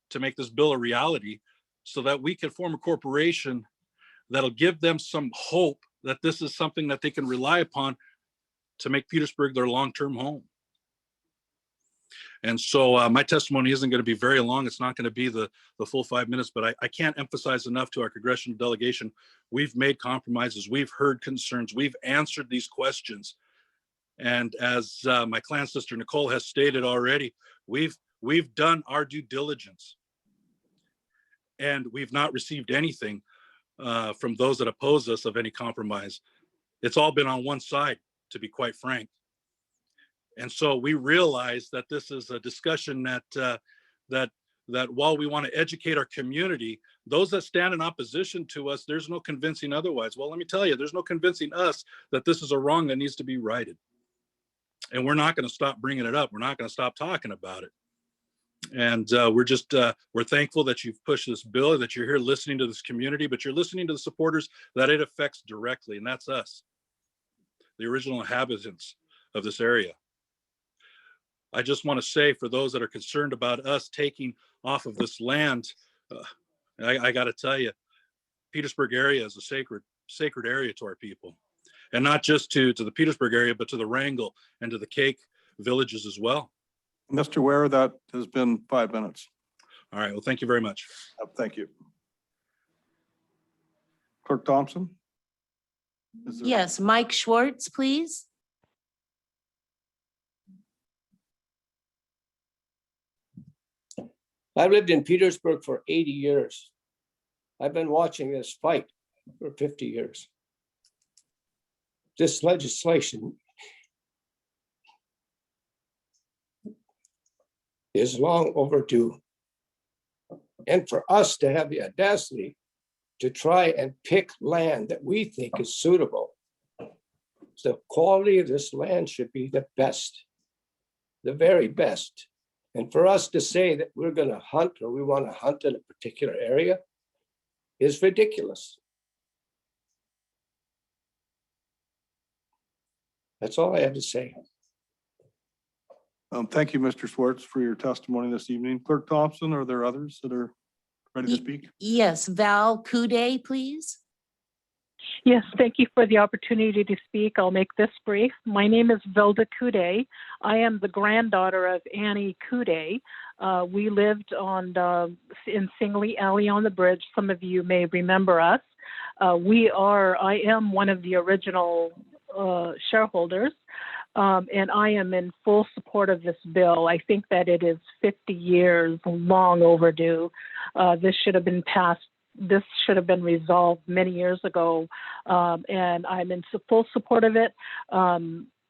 Speaker 13: to make this bill a reality so that we can form a corporation that'll give them some hope that this is something that they can rely upon to make Petersburg their long-term home. And so my testimony isn't going to be very long. It's not going to be the full 5 minutes, but I can't emphasize enough to our congressional delegation. We've made compromises. We've heard concerns. We've answered these questions. And as my clan sister Nicole has stated already, we've done our due diligence. And we've not received anything from those that oppose us of any compromise. It's all been on one side, to be quite frank. And so we realize that this is a discussion that while we want to educate our community, those that stand in opposition to us, there's no convincing otherwise. Well, let me tell you, there's no convincing us that this is a wrong that needs to be righted. And we're not going to stop bringing it up. We're not going to stop talking about it. And we're thankful that you've pushed this bill, that you're here listening to this community, but you're listening to the supporters that it affects directly, and that's us, the original inhabitants of this area. I just want to say, for those that are concerned about us taking off of this land, I got to tell you, Petersburg area is a sacred area to our people, and not just to the Petersburg area, but to the Wrangell and to the Cake villages as well.
Speaker 2: Mr. Ware, that has been 5 minutes.
Speaker 13: All right. Well, thank you very much.
Speaker 2: Thank you. Clerk Thompson?
Speaker 1: Yes, Mike Schwartz, please.
Speaker 14: I've lived in Petersburg for 80 years. I've been watching this fight for 50 years. This legislation is long overdue. And for us to have the audacity to try and pick land that we think is suitable, the quality of this land should be the best, the very best. And for us to say that we're going to hunt or we want to hunt in a particular area is ridiculous. That's all I have to say.
Speaker 2: Thank you, Mr. Schwartz, for your testimony this evening. Clerk Thompson, are there others that are ready to speak?
Speaker 1: Yes, Val Kude, please.
Speaker 15: Yes, thank you for the opportunity to speak. I'll make this brief. My name is Vilda Kude. I am the granddaughter of Annie Kude. We lived in Singley Alley on the bridge. Some of you may remember us. I am one of the original shareholders. And I am in full support of this bill. I think that it is 50 years long overdue. This should have been passed. This should have been resolved many years ago. And I'm in full support of it.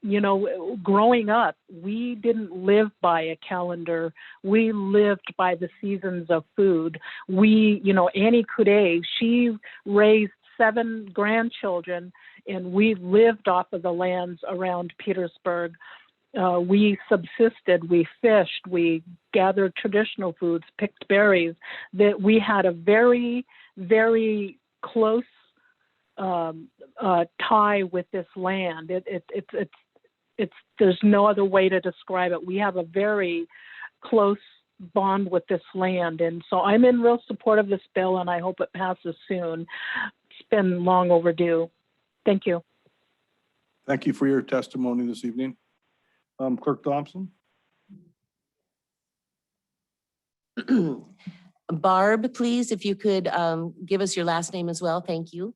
Speaker 15: You know, growing up, we didn't live by a calendar. We lived by the seasons of food. You know, Annie Coudet, she raised 7 grandchildren, and we lived off of the lands around Petersburg. We subsisted, we fished, we gathered traditional foods, picked berries. That we had a very, very close tie with this land. It's there's no other way to describe it. We have a very close bond with this land, and so I'm in real support of this bill, and I hope it passes soon. It's been long overdue. Thank you.
Speaker 2: Thank you for your testimony this evening. Clerk Thompson?
Speaker 1: Barb, please, if you could give us your last name as well. Thank you.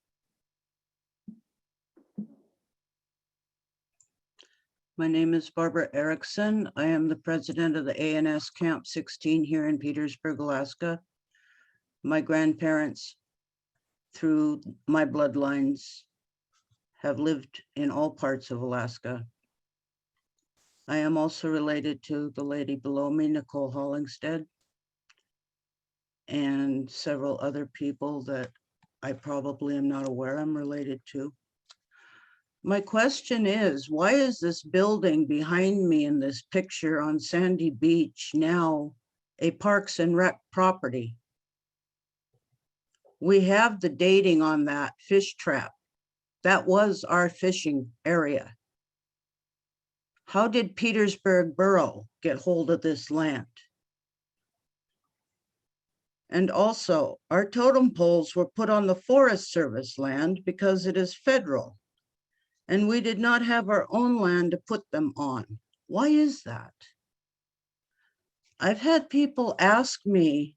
Speaker 16: My name is Barbara Erickson. I am the president of the ANS Camp 16 here in Petersburg, Alaska. My grandparents, through my bloodlines, have lived in all parts of Alaska. I am also related to the lady below me, Nicole Hollingstead, and several other people that I probably am not aware I'm related to. My question is, why is this building behind me in this picture on Sandy Beach now a Parks and Rec property? We have the dating on that fish trap. That was our fishing area. How did Petersburg Borough get hold of this land? And also, our totem poles were put on the Forest Service land because it is federal. And we did not have our own land to put them on. Why is that? I've had people ask me,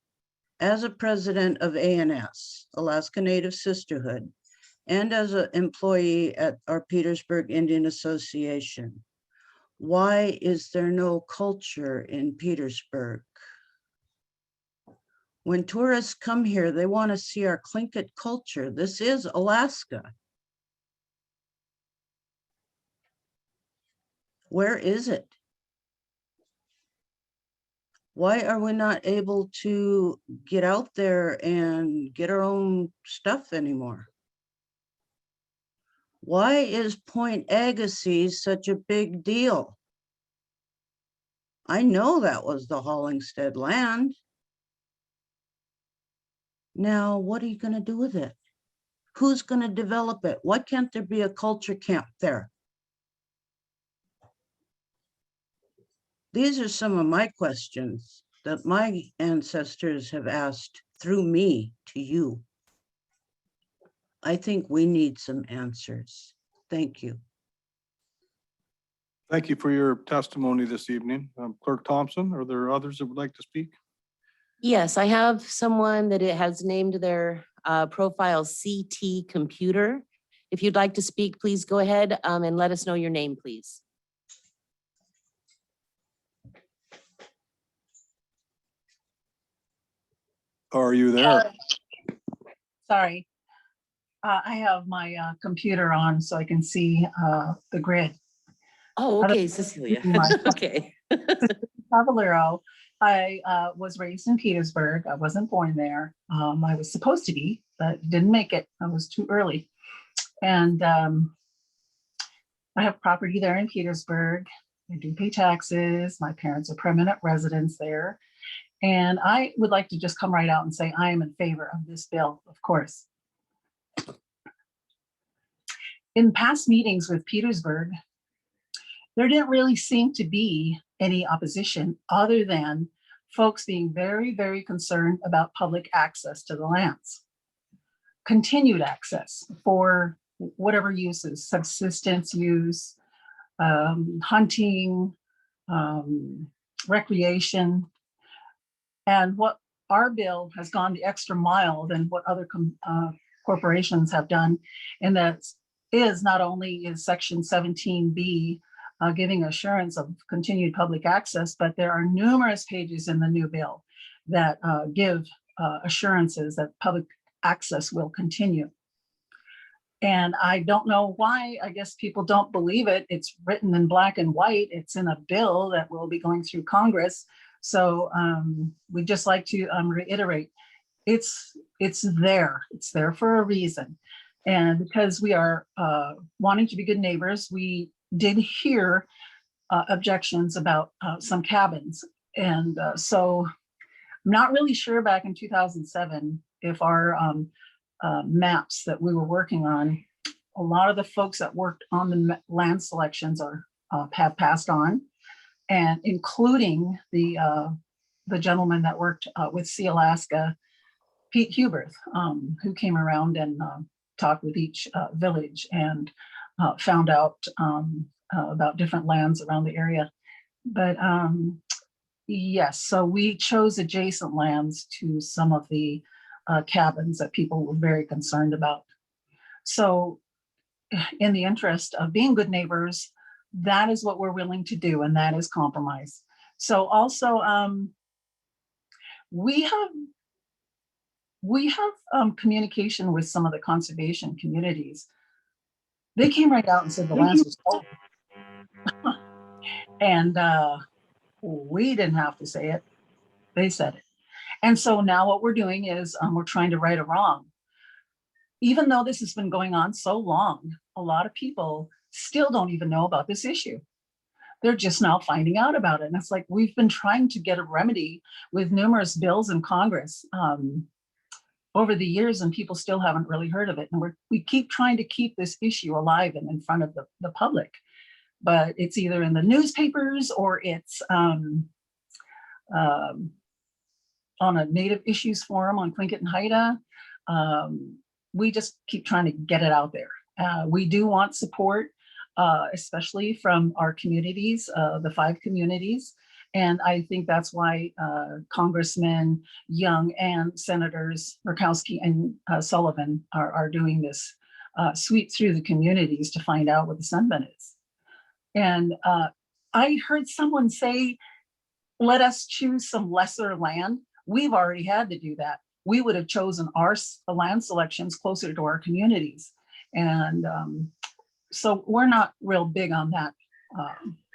Speaker 16: as a president of ANS, Alaska Native Sisterhood, and as an employee at our Petersburg Indian Association, why is there no culture in Petersburg? When tourists come here, they want to see our Tlingit culture. This is Alaska. Where is it? Why are we not able to get out there and get our own stuff anymore? Why is Point Agassiz such a big deal? I know that was the Hollingstead land. Now, what are you going to do with it? Who's going to develop it? Why can't there be a culture camp there? These are some of my questions that my ancestors have asked through me to you. I think we need some answers. Thank you.
Speaker 2: Thank you for your testimony this evening. Clerk Thompson, are there others that would like to speak?
Speaker 1: Yes, I have someone that it has named their profile CT Computer. If you'd like to speak, please go ahead and let us know your name, please.
Speaker 2: Are you there?
Speaker 17: Sorry. I have my computer on so I can see the grid.
Speaker 1: Oh, okay, Cecilia. Okay.
Speaker 17: Cavallero. I was raised in Petersburg. I wasn't born there. I was supposed to be, but didn't make it. I was too early. And I have property there in Petersburg. I do pay taxes. My parents are permanent residents there. And I would like to just come right out and say I am in favor of this bill, of course. In past meetings with Petersburg, there didn't really seem to be any opposition other than folks being very, very concerned about public access to the lands. Continued access for whatever uses, subsistence use, hunting, recreation. And what our bill has gone the extra mile than what other corporations have done. And that is not only is section 17B giving assurance of continued public access, but there are numerous pages in the new bill that give assurances that public access will continue. And I don't know why. I guess people don't believe it. It's written in black and white. It's in a bill that will be going through Congress. So we'd just like to reiterate, it's there. It's there for a reason. And because we are wanting to be good neighbors, we did hear objections about some cabins. And so I'm not really sure back in 2007 if our maps that we were working on, a lot of the folks that worked on the land selections have passed on, and including the gentleman that worked with Sea Alaska, Pete Huberth, who came around and talked with each village and found out about different lands around the area. But yes, so we chose adjacent lands to some of the cabins that people were very concerned about. So in the interest of being good neighbors, that is what we're willing to do, and that is compromise. So also we have communication with some of the conservation communities. They came right out and said the land was sold. And we didn't have to say it. They said it. And so now what we're doing is we're trying to right a wrong. Even though this has been going on so long, a lot of people still don't even know about this issue. They're just now finding out about it. And it's like, we've been trying to get a remedy with numerous bills in Congress over the years, and people still haven't really heard of it. And we keep trying to keep this issue alive and in front of the public. But it's either in the newspapers or it's on a Native Issues Forum on Tlingit and Haida. We just keep trying to get it out there. We do want support, especially from our communities, the 5 communities. And I think that's why Congressman Young and Senators Murkowski and Sullivan are doing this sweep through the communities to find out what the Sunbelt is. And I heard someone say, let us choose some lesser land. We've already had to do that. We would have chosen our land selections closer to our communities. And so we're not real big on that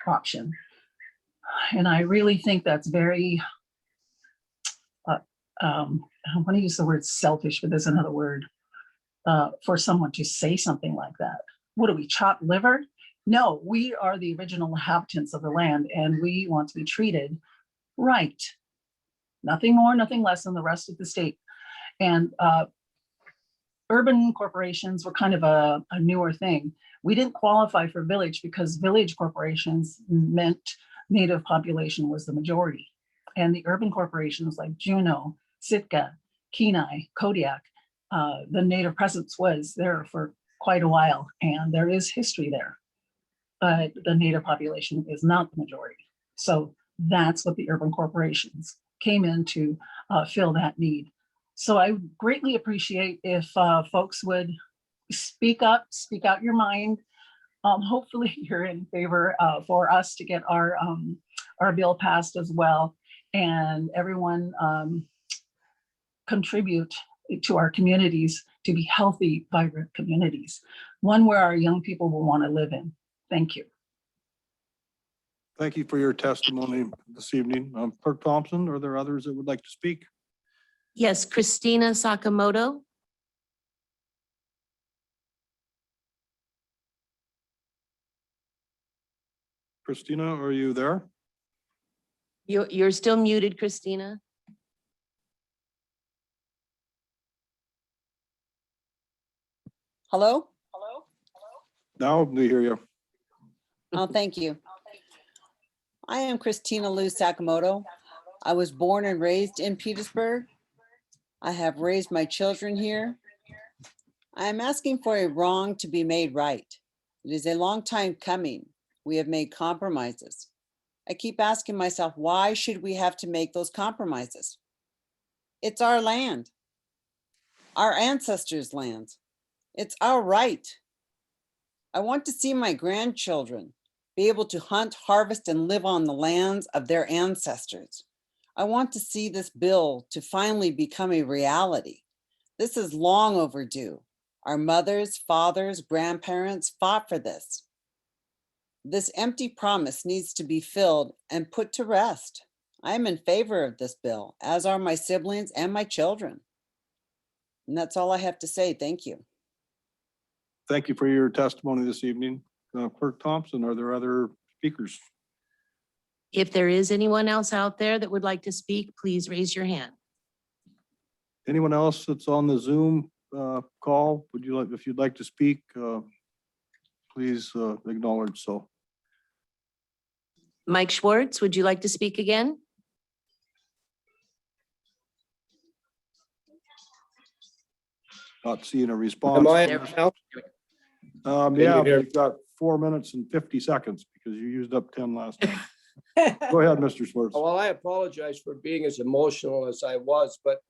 Speaker 17: option. And I really think that's very, I want to use the word selfish, but there's another word for someone to say something like that. What do we, chop liver? No, we are the original inhabitants of the land, and we want to be treated right. Nothing more, nothing less than the rest of the state. And urban corporations were kind of a newer thing. We didn't qualify for village because village corporations meant Native population was the majority. And the urban corporations like Juneau, Sitka, Kenai, Kodiak, the Native presence was there for quite a while, and there is history there. But the Native population is not the majority. So that's what the urban corporations came in to fill that need. So I greatly appreciate if folks would speak up, speak out your mind. Hopefully you're in favor for us to get our bill passed as well, and everyone contribute to our communities to be healthy, vibrant communities, one where our young people will want to live in. Thank you.
Speaker 2: Thank you for your testimony this evening. Clerk Thompson, are there others that would like to speak?
Speaker 1: Yes, Christina Sakamoto.
Speaker 2: Christina, are you there?
Speaker 1: You're still muted, Christina.
Speaker 18: Hello?
Speaker 2: Now we hear you.
Speaker 18: Oh, thank you. I am Christina Lou Sakamoto. I was born and raised in Petersburg. I have raised my children here. I am asking for a wrong to be made right. It is a long time coming. We have made compromises. I keep asking myself, why should we have to make those compromises? It's our land, our ancestors' lands. It's our right. I want to see my grandchildren be able to hunt, harvest, and live on the lands of their ancestors. I want to see this bill to finally become a reality. This is long overdue. Our mothers, fathers, grandparents fought for this. This empty promise needs to be filled and put to rest. I am in favor of this bill, as are my siblings and my children. And that's all I have to say. Thank you.
Speaker 2: Thank you for your testimony this evening. Clerk Thompson, are there other speakers?
Speaker 1: If there is anyone else out there that would like to speak, please raise your hand.
Speaker 2: Anyone else that's on the Zoom call? Would you like, if you'd like to speak, please acknowledge so.
Speaker 1: Mike Schwartz, would you like to speak again?
Speaker 2: Not seeing a response.
Speaker 14: Am I
Speaker 1: There-
Speaker 14: now?
Speaker 2: Yeah,
Speaker 14: you hear
Speaker 2: we've got 4 minutes and 50 seconds because you used up 10 last time. Go ahead, Mr. Schwartz.
Speaker 14: Well, I apologize for being as emotional as I was, but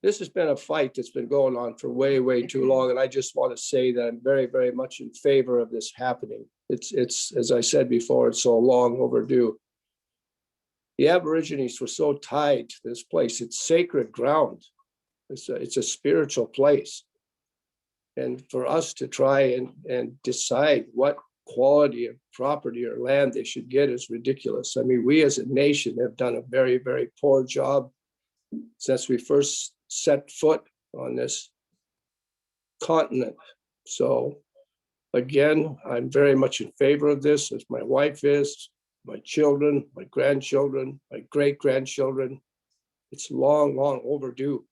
Speaker 14: this has been a fight that's been going on for way, way too long. And I just want to say that I'm very, very much in favor of this happening. It's, as I said before, it's so long overdue. The Aborigines were so tied to this place. It's sacred ground. It's a spiritual place. And for us to try and decide what quality of property or land they should get is ridiculous. I mean, we as a nation have done a very, very poor job since we first set foot on this continent. So again, I'm very much in favor of this, as my wife is, my children, my grandchildren, my great-grandchildren. It's long, long overdue.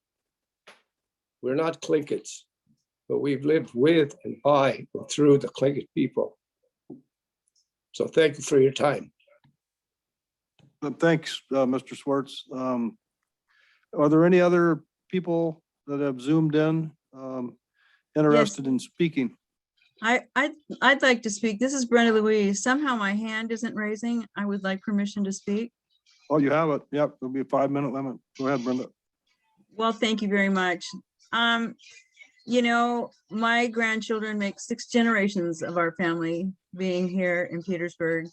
Speaker 14: We're not Tlinkits, but we've lived with and by and through the Tlingit people. So thank you for your time.
Speaker 2: Thanks, Mr. Schwartz. Are there any other people that have Zoomed in interested in speaking?
Speaker 19: I'd like to speak. This is Brenda Louise. Somehow my hand isn't raising. I would like permission to speak.
Speaker 2: Oh, you have it. Yep, there'll be a 5-minute limit. Go ahead, Brenda.
Speaker 19: Well, thank you very much. You know, my grandchildren make 6 generations of our family being here in Petersburg.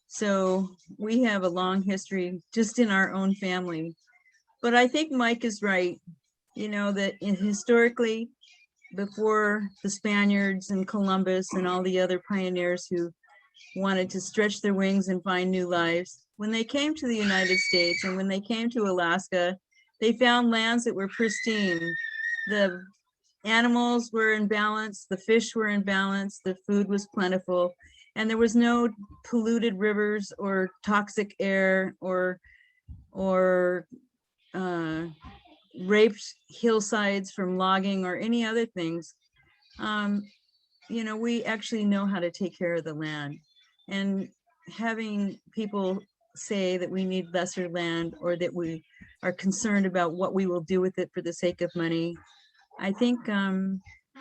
Speaker 19: So we have a long history just in our own family. But I think Mike is right, you know, that historically, before the Spaniards and Columbus and all the other pioneers who wanted to stretch their wings and find new lives, when they came to the United States and when they came to Alaska, they found lands that were pristine. The animals were in balance, the fish were in balance, the food was plentiful, and there was no polluted rivers or toxic air or raped hillsides from logging or any other things. You know, we actually know how to take care of the land. And having people say that we need lesser land or that we are concerned about what we will do with it for the sake of money, I think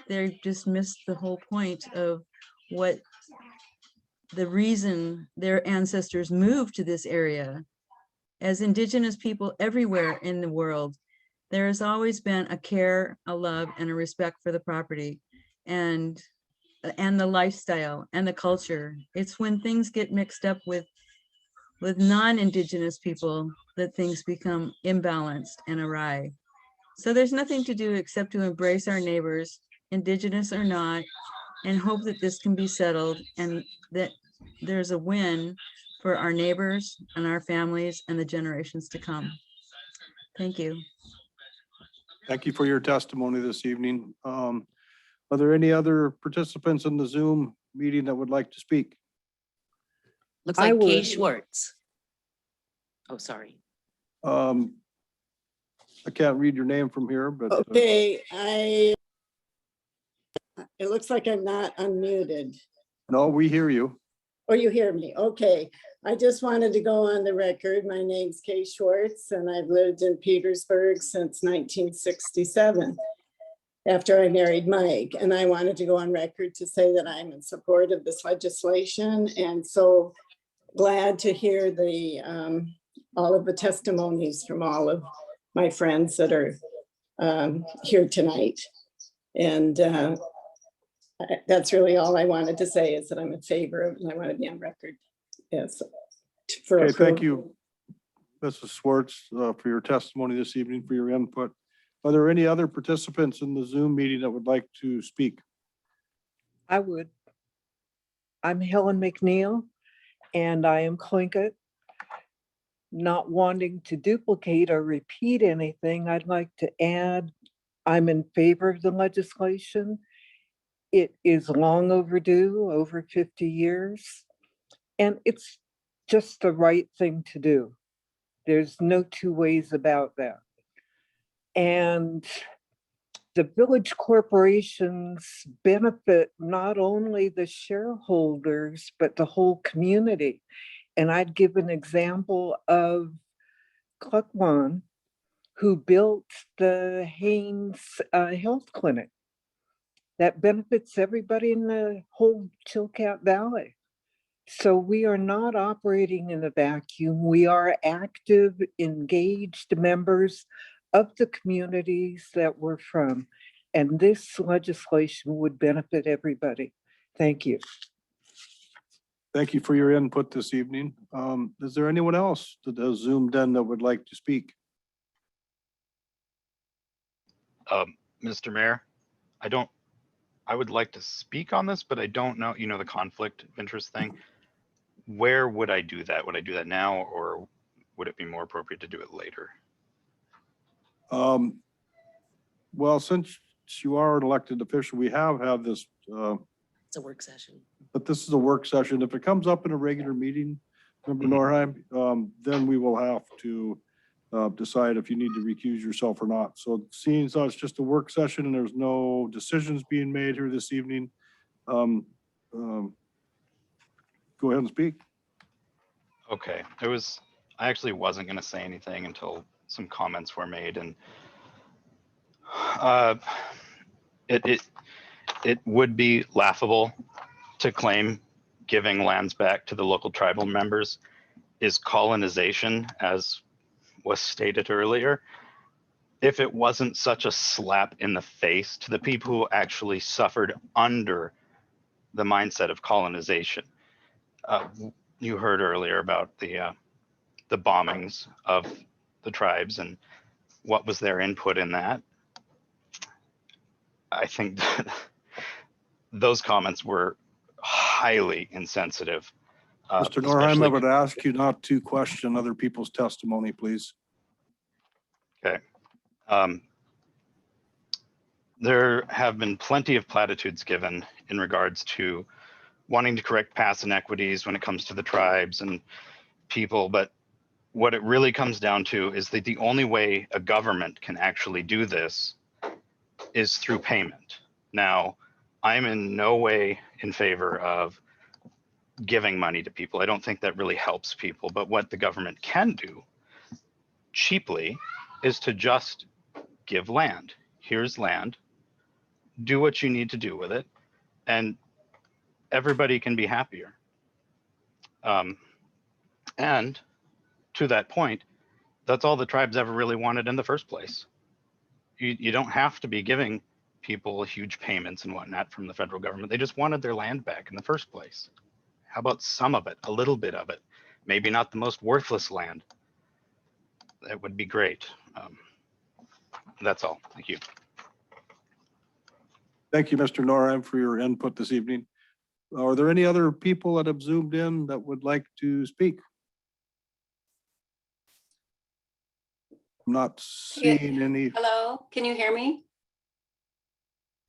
Speaker 19: they just missed the whole point of what the reason their ancestors moved to this area. As Indigenous people everywhere in the world, there has always been a care, a love, and a respect for the property and the lifestyle and the culture. It's when things get mixed up with non-Indigenous people that things become imbalanced and awry. So there's nothing to do except to embrace our neighbors, Indigenous or not, and hope that this can be settled and that there's a win for our neighbors and our families and the generations to come. Thank you.
Speaker 2: Thank you for your testimony this evening. Are there any other participants in the Zoom meeting that would like to speak?
Speaker 1: Looks like Kay Schwartz. Oh, sorry.
Speaker 2: I can't read your name from here, but.
Speaker 20: Okay, it looks like I'm not unmuted.
Speaker 2: No, we hear you.
Speaker 20: Oh, you hear me? Okay. I just wanted to go on the record. My name's Kay Schwartz and I've lived in Petersburg since 1967 after I married Mike. And I wanted to go on record to say that I'm in support of this legislation and so glad to hear the all of the testimonies from all of my friends that are here tonight. And That's really all I wanted to say, is that I'm in favor of, and I want to be on record. Yes. For
Speaker 2: Okay, thank
Speaker 20: approval.
Speaker 2: you, Mrs. Swartz, for your testimony this evening, for your input. Are there any other participants in the Zoom meeting that would like to speak?
Speaker 21: I would. I'm Helen McNeil, and I am Tlingit. Not wanting to duplicate or repeat anything, I'd like to add, I'm in favor of the legislation. It is long overdue, over 50 years, and it's just the right thing to do. There's no two ways about that. And the village corporations benefit not only the shareholders, but the whole community. And I'd give an example of Cluckwan, who built the Haynes Health Clinic. That benefits everybody in the whole Chilkat Valley. So we are not operating in a vacuum. We are active, engaged members of the communities that we're from. And this legislation would benefit everybody. Thank you.
Speaker 2: Thank you for your input this evening. Is there anyone else that has Zoomed in that would like to speak?
Speaker 22: Mr. Mayor, I would like to speak on this, but I don't know, the conflict of interest thing. Where would I do that? Would I do that now, or would it be more appropriate to do it later?
Speaker 2: Well, since you are an elected official, we have had this,
Speaker 1: It's a work session.
Speaker 2: but this is a work session. If it comes up in a regular meeting, Member Norheim, then we will have to decide if you need to recuse yourself or not. So seeing as it's just a work session and there's no decisions being made here this evening, go ahead and speak.
Speaker 22: Okay, I actually wasn't going to say anything until some comments were made, and it would be laughable to claim giving lands back to the local tribal members is colonization, as was stated earlier, if it wasn't such a slap in the face to the people who actually suffered under the mindset of colonization. You heard earlier about the bombings of the tribes and what was their input in that. I think that those comments were highly insensitive.
Speaker 2: Mr. Norheim, I would ask you not to question other people's testimony, please.
Speaker 22: Okay. There have been plenty of platitudes given in regards to wanting to correct past inequities when it comes to the tribes and people, but what it really comes down to is that the only way a government can actually do this is through payment. Now, I'm in no way in favor of giving money to people. I don't think that really helps people, but what the government can do cheaply is to just give land. Here's land, do what you need to do with it, and everybody can be happier. And to that point, that's all the tribes ever really wanted in the first place. You don't have to be giving people huge payments and whatnot from the federal government. They just wanted their land back in the first place. How about some of it, a little bit of it? Maybe not the most worthless land. That would be great. That's all. Thank you.
Speaker 2: Thank you, Mr. Norheim, for your input this evening. Are there any other people that have Zoomed in that would like to speak? I'm not seeing any.
Speaker 23: Hello, can you hear me?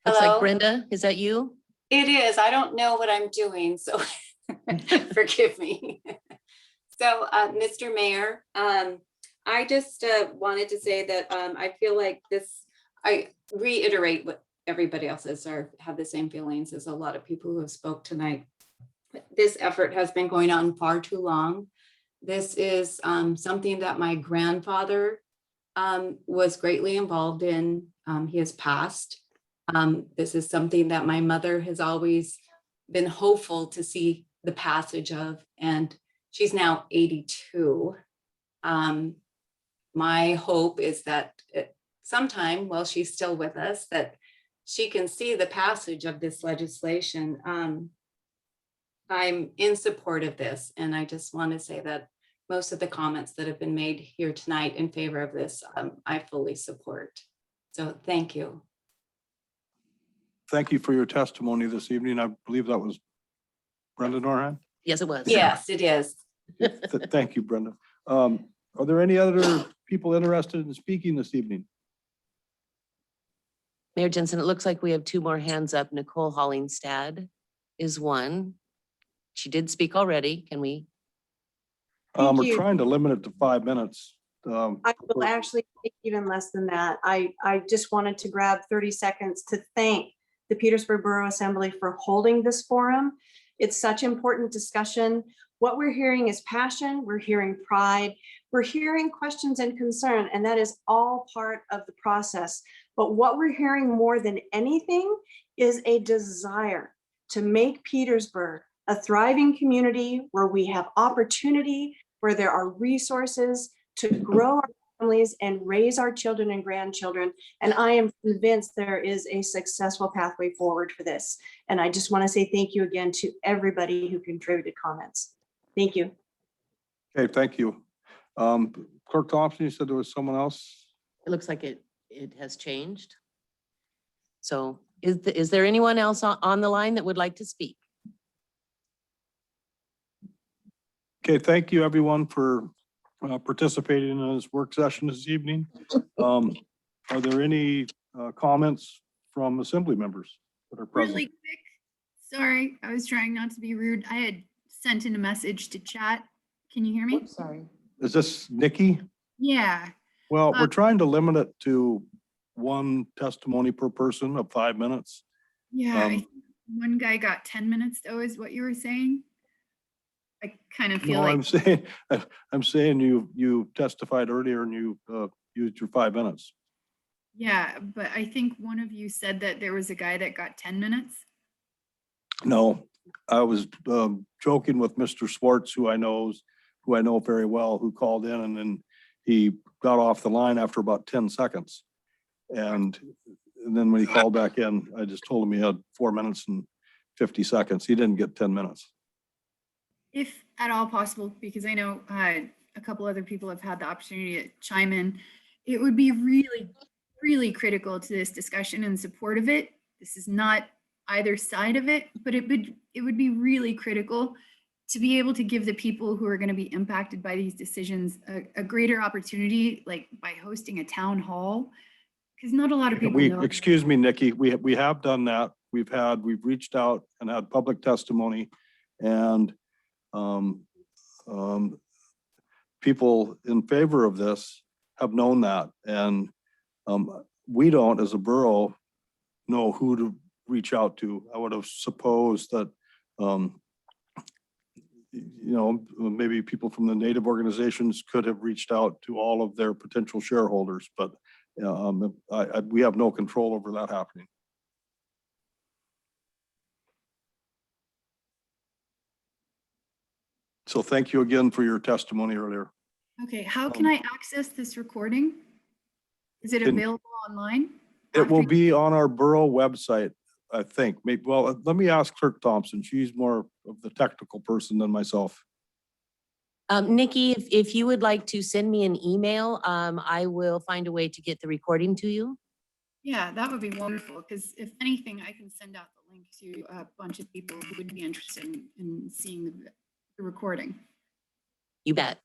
Speaker 1: Looks
Speaker 23: Hello?
Speaker 1: like Brenda, is that you?
Speaker 23: It is. I don't know what I'm doing, so forgive me. So, Mr. Mayor, I just wanted to say that I feel like I reiterate what everybody else says, or have the same feelings as a lot of people who have spoke tonight. This effort has been going on far too long. This is something that my grandfather was greatly involved in. He has passed. This is something that my mother has always been hopeful to see the passage of, and she's now 82. My hope is that sometime, while she's still with us, that she can see the passage of this legislation. I'm in support of this, and I just want to say that most of the comments that have been made here tonight in favor of this, I fully support. So thank you.
Speaker 2: Thank you for your testimony this evening. I believe that was Brenda Norhan.
Speaker 1: Yes, it was.
Speaker 23: Yes, it is.
Speaker 2: Thank you, Brenda. Are there any other people interested in speaking this evening?
Speaker 1: Mayor Jensen, it looks like we have two more hands up. Nicole Hollingstad is one. She did speak already. Can we?
Speaker 11: Thank
Speaker 2: We're
Speaker 11: you.
Speaker 2: trying to limit it to 5 minutes.
Speaker 11: I will actually take even less than that. I just wanted to grab 30 seconds to thank the Petersburg Borough Assembly for holding this forum. It's such important discussion. What we're hearing is passion, we're hearing pride, we're hearing questions and concern, and that is all part of the process. But what we're hearing more than anything is a desire to make Petersburg a thriving community where we have opportunity, where there are resources to grow our families and raise our children and grandchildren. And I am convinced there is a successful pathway forward for this. And I just want to say thank you again to everybody who contributed comments. Thank you.
Speaker 2: Okay, thank you. Clerk Thompson, you said there was someone else?
Speaker 1: It looks like it has changed. So is there anyone else on the line that would like to speak?
Speaker 2: Okay, thank you everyone for participating in this work session this evening. Are there any comments from assembly members that are present?
Speaker 12: Really quick, sorry, I was trying not to be rude. I had sent in a message to chat. Can you hear me?
Speaker 1: Sorry.
Speaker 2: Is this Nikki?
Speaker 12: Yeah.
Speaker 2: Well, we're trying to limit it to one testimony per person of 5 minutes.
Speaker 12: Yeah, I think one guy got 10 minutes though, is what you were saying. I kind of feel
Speaker 2: No,
Speaker 12: like.
Speaker 2: I'm saying you testified earlier and you used your 5 minutes.
Speaker 12: Yeah, but I think one of you said that there was a guy that got 10 minutes.
Speaker 2: No, I was joking with Mr. Swartz, who I know very well, who called in, and then he got off the line after about 10 seconds. And then when he called back in, I just told him he had 4 minutes and 50 seconds. He didn't get 10 minutes.
Speaker 12: If at all possible, because I know a couple other people have had the opportunity to chime in, it would be really, really critical to this discussion and support of it. This is not either side of it, but it would be really critical to be able to give the people who are going to be impacted by these decisions a greater opportunity, like by hosting a town hall, because not a lot of people know.
Speaker 2: Excuse me, Nikki, we have done that. We've reached out and had public testimony, and people in favor of this have known that, and we don't, as a borough, know who to reach out to. I would have supposed that maybe people from the Native organizations could have reached out to all of their potential shareholders, but we have no control over that happening. So thank you again for your testimony earlier.
Speaker 12: Okay, how can I access this recording? Is it available online?
Speaker 2: It will be on our borough website, I think. Maybe, well, let me ask Clerk Thompson. She's more of the technical person than myself.
Speaker 1: Nikki, if you would like to send me an email, I will find a way to get the recording to you.
Speaker 12: Yeah, that would be wonderful, because if anything, I can send out the link to a bunch of people who would be interested in seeing the recording.
Speaker 1: You bet.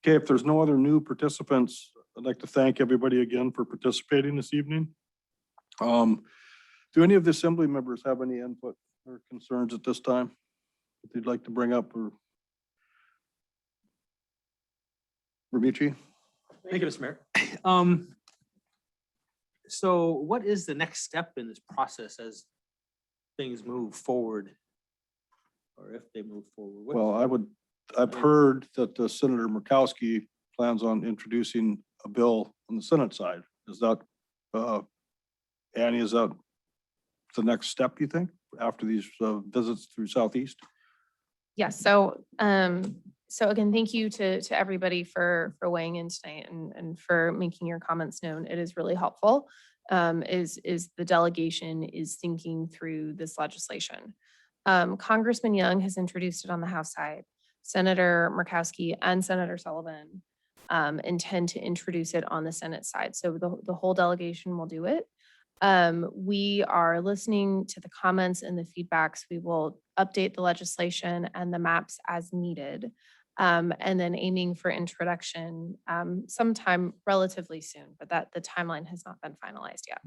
Speaker 2: Okay, if there's no other new participants, I'd like to thank everybody again for participating this evening. Do any of the assembly members have any input or concerns at this time that they'd like to bring up? Or Ramucci?
Speaker 3: Thank you, Mr. Mayor. So what is the next step in this process as things move forward? Or if they move forward?
Speaker 2: Well, I've heard that Senator Murkowski plans on introducing a bill on the Senate side. Is that, Annie, is that the next step, you think, after these visits through Southeast?
Speaker 4: Yes. So again, thank you to everybody for weighing in tonight and for making your comments known. It is really helpful. is the delegation is thinking through this legislation. Congressman Young has introduced it on the House side. Senator Murkowski and Senator Sullivan intend to introduce it on the Senate side. So the whole delegation will do it. We are listening to the comments and the feedbacks. We will update the legislation and the maps as needed. And then aiming for introduction sometime relatively soon, but that the timeline has not been finalized yet.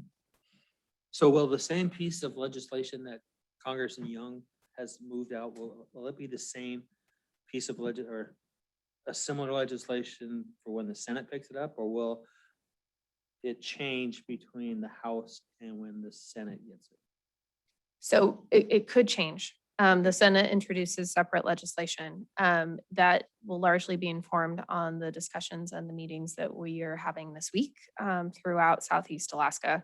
Speaker 3: So will the same piece of legislation that Congressman Young has moved out, will it be the same piece of or a similar legislation for when the Senate picks it up, or will it change between the House and when the Senate gets it?
Speaker 4: So it could change. The Senate introduces separate legislation that will largely be informed on the discussions and the meetings that we are having this week throughout Southeast Alaska.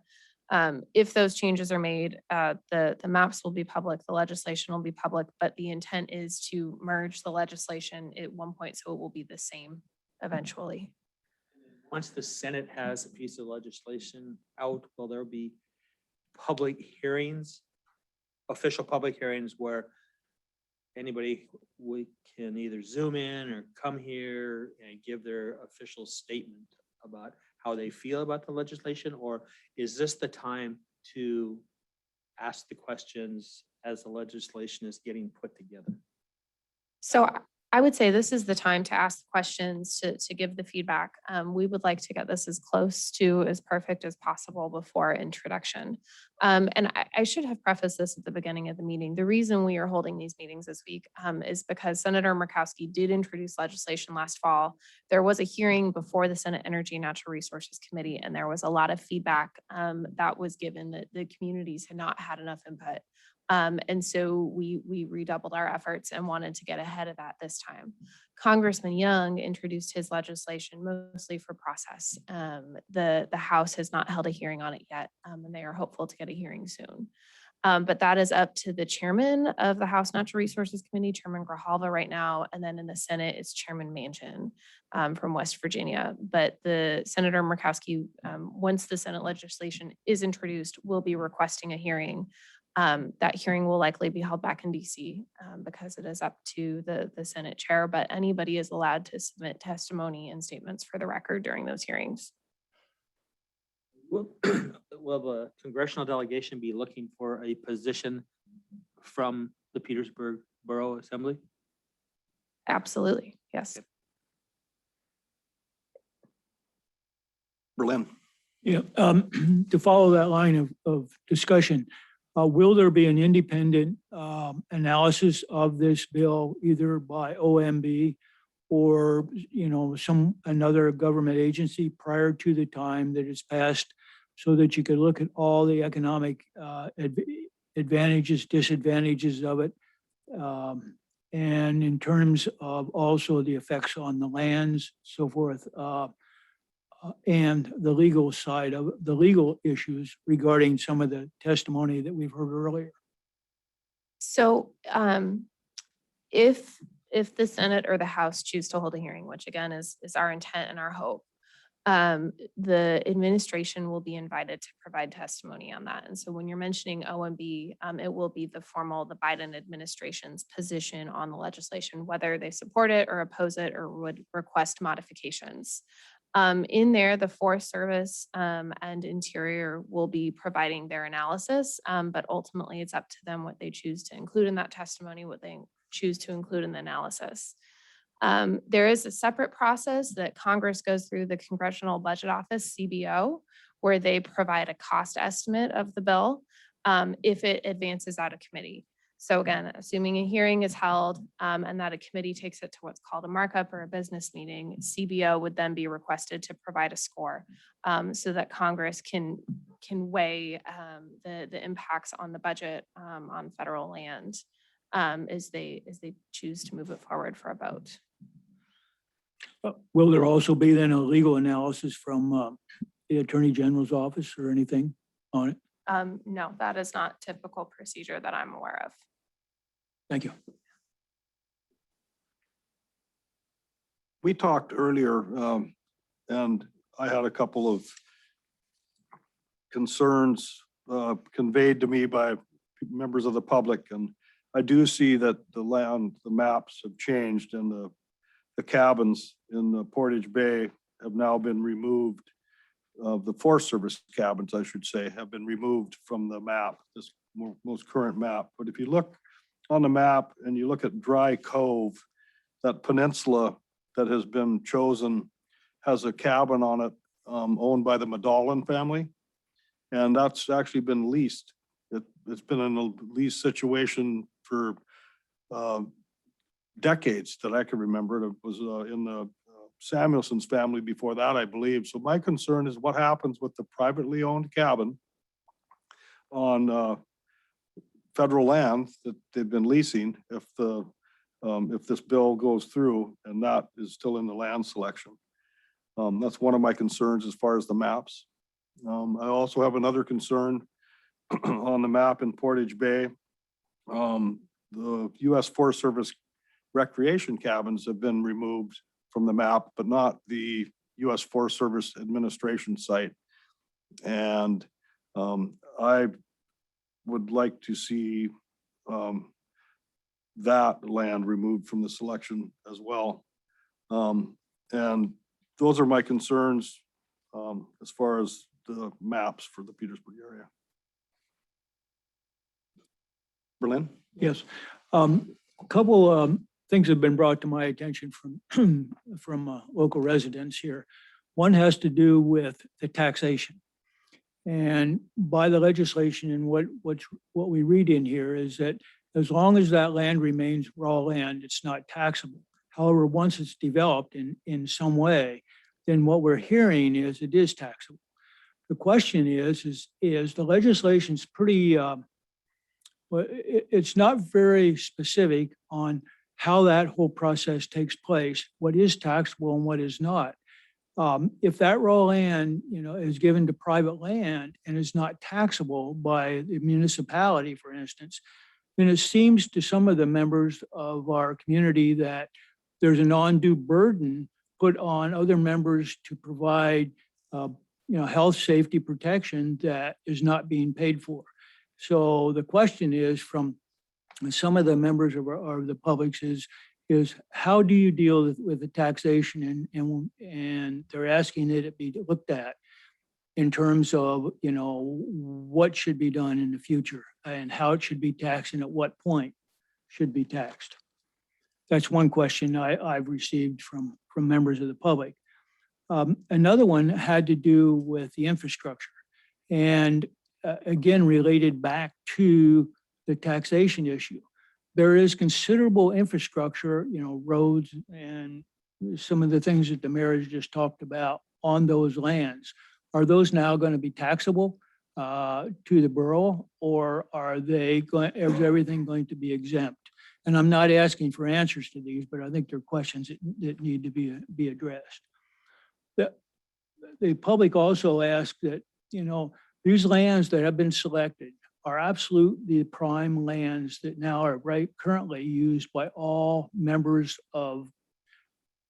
Speaker 4: If those changes are made, the maps will be public, the legislation will be public, but the intent is to merge the legislation at one point so it will be the same eventually.
Speaker 3: Once the Senate has a piece of legislation out, will there be public hearings, official public hearings where anybody can either Zoom in or come here and give their official statement about how they feel about the legislation? Or is this the time to ask the questions as the legislation is getting put together?
Speaker 4: So I would say this is the time to ask questions, to give the feedback. We would like to get this as close to as perfect as possible before introduction. And I should have prefaced this at the beginning of the meeting. The reason we are holding these meetings this week is because Senator Murkowski did introduce legislation last fall. There was a hearing before the Senate Energy and Natural Resources Committee, and there was a lot of feedback that was given that the communities had not had enough input. And so we redoubled our efforts and wanted to get ahead of that this time. Congressman Young introduced his legislation mostly for process. The House has not held a hearing on it yet, and they are hopeful to get a hearing soon. But that is up to the chairman of the House Natural Resources Committee, Chairman Grijalva right now, and then in the Senate, it's Chairman Manchin from West Virginia. But the Senator Murkowski, once the Senate legislation is introduced, will be requesting a hearing. That hearing will likely be held back in DC because it is up to the Senate chair, but anybody is allowed to submit testimony and statements for the record during those hearings.
Speaker 3: Will the congressional delegation be looking for a position from the Petersburg Borough Assembly?
Speaker 4: Absolutely, yes.
Speaker 2: Berlin.
Speaker 5: Yeah, to follow that line of discussion, will there be an independent analysis of this bill either by OMB or, another government agency prior to the time that it's passed so that you could look at all the economic advantages, disadvantages of it? And in terms of also the effects on the lands, so forth, and the legal side of the legal issues regarding some of the testimony that we've heard earlier.
Speaker 4: So if the Senate or the House choose to hold a hearing, which again is our intent and our hope, the administration will be invited to provide testimony on that. And so when you're mentioning OMB, it will be the Biden administration's position on the legislation, whether they support it or oppose it or would request modifications. In there, the Forest Service and Interior will be providing their analysis, but ultimately it's up to them what they choose to include in that testimony, what they choose to include in the analysis. There is a separate process that Congress goes through, the Congressional Budget Office, CBO, where they provide a cost estimate of the bill if it advances out of committee. So again, assuming a hearing is held and that a committee takes it to what's called a markup or a business meeting, CBO would then be requested to provide a score so that Congress can weigh the impacts on the budget on federal land as they choose to move it forward for a vote.
Speaker 5: Will there also be then a legal analysis from the Attorney General's office or anything on it?
Speaker 4: No, that is not typical procedure that I'm aware of.
Speaker 5: Thank you.
Speaker 2: We talked earlier, and I had a couple of concerns conveyed to me by members of the public. And I do see that the maps have changed, and the cabins in the Portage Bay have now been removed. The Forest Service cabins, I should say, have been removed from the map, this most current map. But if you look on the map and you look at Dry Cove, that peninsula that has been chosen has a cabin on it owned by the Medallion family. And that's actually been leased. It's been in a lease situation for decades that I can remember. It was in the Samuelson's family before that, I believe. So my concern is what happens with the privately owned cabin on federal land that they've been leasing if this bill goes through and that is still in the land selection. That's one of my concerns as far as the maps. I also have another concern on the map in Portage Bay. The U.S. Forest Service recreation cabins have been removed from the map, but not the U.S. Forest Service administration site. And I would like to see that land removed from the selection as well. And those are my concerns as far as the maps for the Petersburg area. Berlin?
Speaker 5: Yes. A couple things have been brought to my attention from local residents here. One has to do with the taxation. And by the legislation and what we read in here is that as long as that land remains raw land, it's not taxable. However, once it's developed in some way, then what we're hearing is it is taxable. The question is the legislation's pretty, it's not very specific on how that whole process takes place, what is taxable and what is not. If that raw land, is given to private land and is not taxable by the municipality, for instance, then it seems to some of the members of our community that there's an undue burden put on other members to provide, health, safety protection that is not being paid for. So the question is from some of the members of the public is how do you deal with the taxation and they're asking that it be looked at in terms of, what should be done in the future and how it should be taxed and at what point should be taxed. That's one question I've received from members of the public. Another one had to do with the infrastructure and again, related back to the taxation issue. There is considerable infrastructure, roads and some of the things that the mayor has just talked about on those lands. Are those now going to be taxable to the borough, or is everything going to be exempt? And I'm not asking for answers to these, but I think they're questions that need to be addressed. The public also asked that, these lands that have been selected are absolutely prime lands that now are currently used by all members of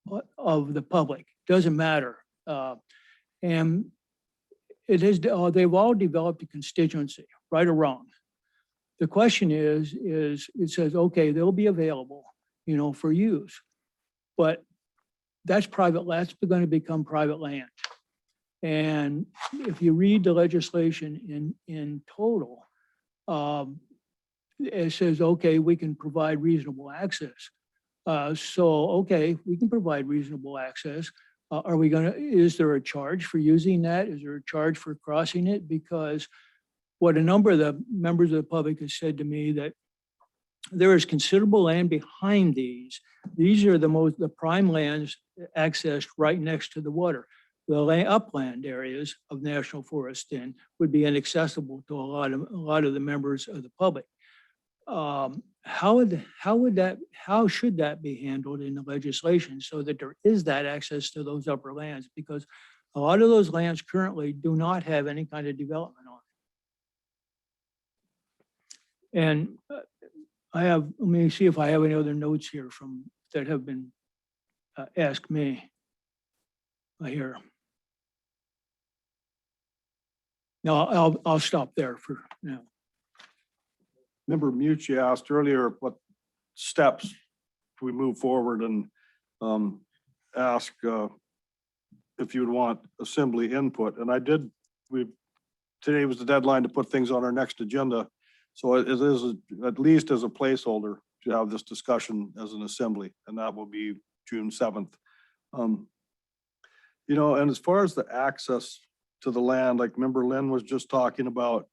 Speaker 5: the public. Doesn't matter. And they've all developed a constituency, right or wrong. The question is it says, okay, they'll be available, for use, but that's private. That's going to become private land. And if you read the legislation in total, it says, okay, we can provide reasonable access. Okay, we can provide reasonable access. Is there a charge for using that? Is there a charge for crossing it? Because what a number of the members of the public has said to me that there is considerable land behind these. These are the prime lands accessed right next to the water. The upland areas of national forest then would be inaccessible to a lot of the members of the public. How should that be handled in the legislation so that there is that access to those upper lands? Because a lot of those lands currently do not have any kind of development on it. And let me see if I have any other notes here that have been asked me here. No, I'll stop there for now.
Speaker 2: Member Mucci asked earlier what steps we move forward and ask if you would want assembly input. And I did, today was the deadline to put things on our next agenda. So it is at least as a placeholder to have this discussion as an assembly, and that will be June 7th. You know, and as far as the access to the land, like member Lynn was just talking about,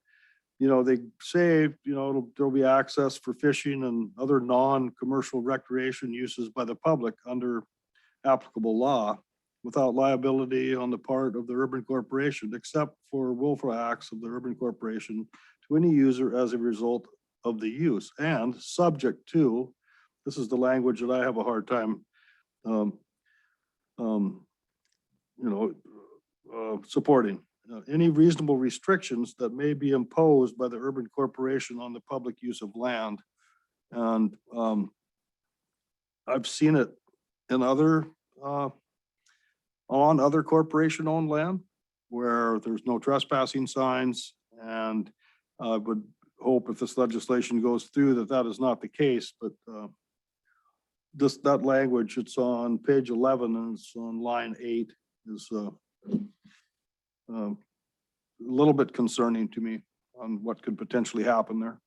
Speaker 2: you know, they say, you know, there'll be access for fishing and other non-commercial recreation uses by the public under applicable law without liability on the part of the urban corporation, except for willful acts of the urban corporation to any user as a result of the use and subject to, this is the language that I have a hard time, supporting. Any reasonable restrictions that may be imposed by the urban corporation on the public use of land. And I've seen it in other, on other corporation-owned land where there's no trespassing signs. And I would hope if this legislation goes through that that is not the case, but that language, it's on page 11 and it's on line 8 is a little bit concerning to me on what could potentially happen there.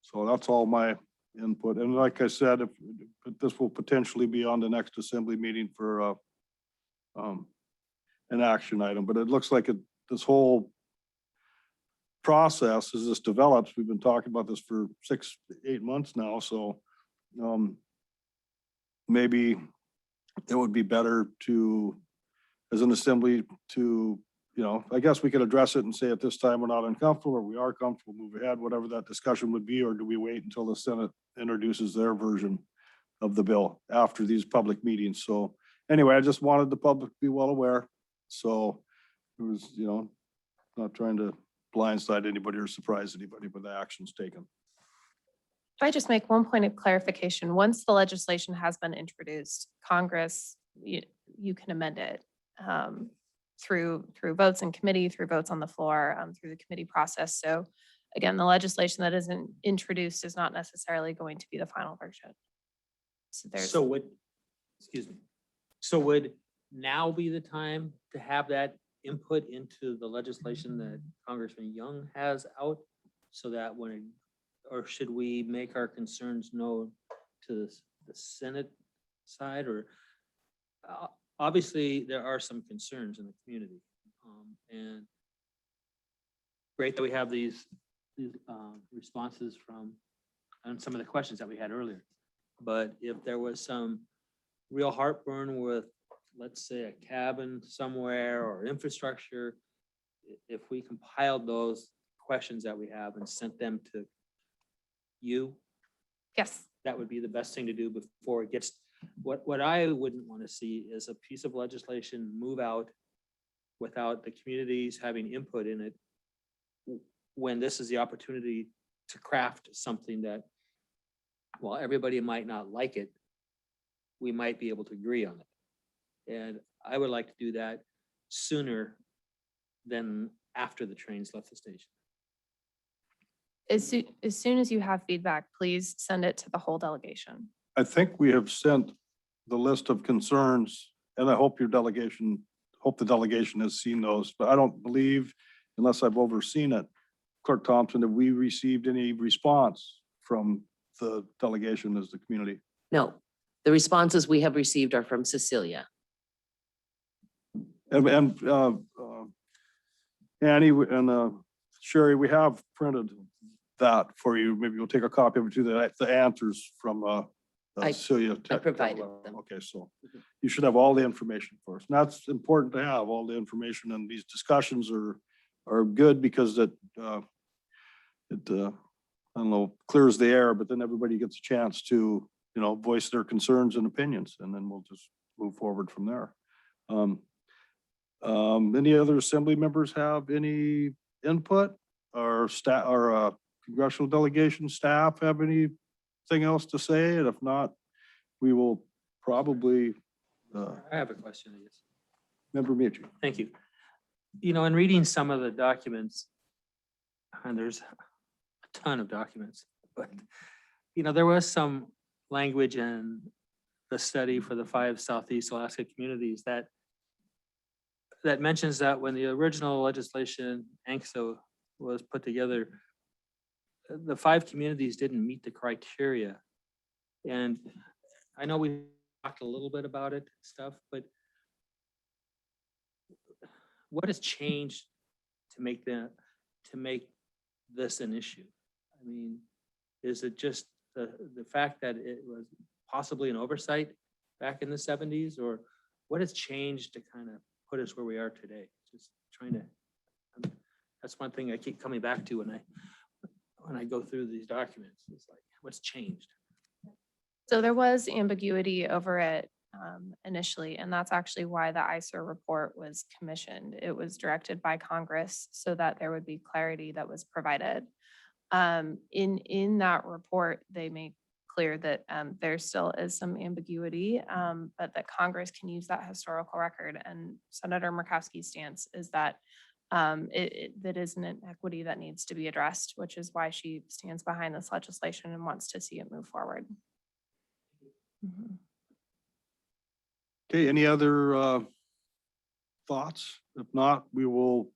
Speaker 2: So that's all my input. And like I said, if this will potentially be on the next assembly meeting for an action item, but it looks like this whole process as this develops, we've been talking about this for 6 to 8 months now. So maybe it would be better to, as an assembly, to, you know, I guess we could address it and say at this time we're not uncomfortable or we are comfortable, move ahead, whatever that discussion would be, or do we wait until the Senate introduces their version of the bill after these public meetings? So anyway, I just wanted the public to be well aware. So it was, you know, not trying to blindside anybody or surprise anybody with the actions taken.
Speaker 4: If I just make one point of clarification, once the legislation has been introduced, Congress, you can amend it through votes in committee, through votes on the floor, through the committee process. So again, the legislation that isn't introduced is not necessarily going to be the final version.
Speaker 3: So would, excuse me, so would now be the time to have that input into the legislation that Congressman Young has out, so that when, or should we make our concerns known to the Senate side? Or obviously there are some concerns in the community, and great that we have these responses from on some of the questions that we had earlier. But if there was some real heartburn with, let's say, a cabin somewhere or infrastructure, if we compiled those questions that we have and sent them to you,
Speaker 4: yes,
Speaker 3: that would be the best thing to do before it gets, what I wouldn't want to see is a piece of legislation move out without the communities having input in it, when this is the opportunity to craft something that, while everybody might not like it, we might be able to agree on it. And I would like to do that sooner than after the trains left the station.
Speaker 4: As soon as you have feedback, please send it to the whole delegation.
Speaker 2: I think we have sent the list of concerns, and I hope the delegation has seen those, but I don't believe, unless I've overseen it, Clerk Thompson, have we received any response from the delegation as the community?
Speaker 1: No, the responses we have received are from Cecilia.
Speaker 2: And Annie and Sherry, we have printed that for you. Maybe we'll take a copy of it to the answers from Celia.
Speaker 1: I provided them.
Speaker 2: Okay, so you should have all the information for us. And that's important to have all the information, and these discussions are good because it I don't know, clears the air, but then everybody gets a chance to, you know, voice their concerns and opinions, and then we'll just move forward from there. Any other assembly members have any input, or staff or congressional delegation staff have anything else to say? And if not, we will probably
Speaker 3: I have a question, I guess.
Speaker 2: Member Mucci.
Speaker 3: Thank you. you know, in reading some of the documents, and there's a ton of documents, but, you know, there was some language in the study for the 5 Southeast Alaska communities that mentions that when the original legislation, ANCSO, was put together, the 5 communities didn't meet the criteria. And I know we talked a little bit about it, stuff, but what has changed to make this an issue? I mean, is it just the fact that it was possibly an oversight back in the 70s, or what has changed to kind of put us where we are today? Just trying to, that's one thing I keep coming back to when I go through these documents. It's like, what's changed?
Speaker 4: So there was ambiguity over it initially, and that's actually why the ISER report was commissioned. It was directed by Congress so that there would be clarity that was provided. In that report, they make clear that there still is some ambiguity, but that Congress can use that historical record. And Senator Murkowski's stance is that that is an inequity that needs to be addressed, which is why she stands behind this legislation and wants to see it move forward. Mhm.
Speaker 2: Okay, any other thoughts? If not, we will.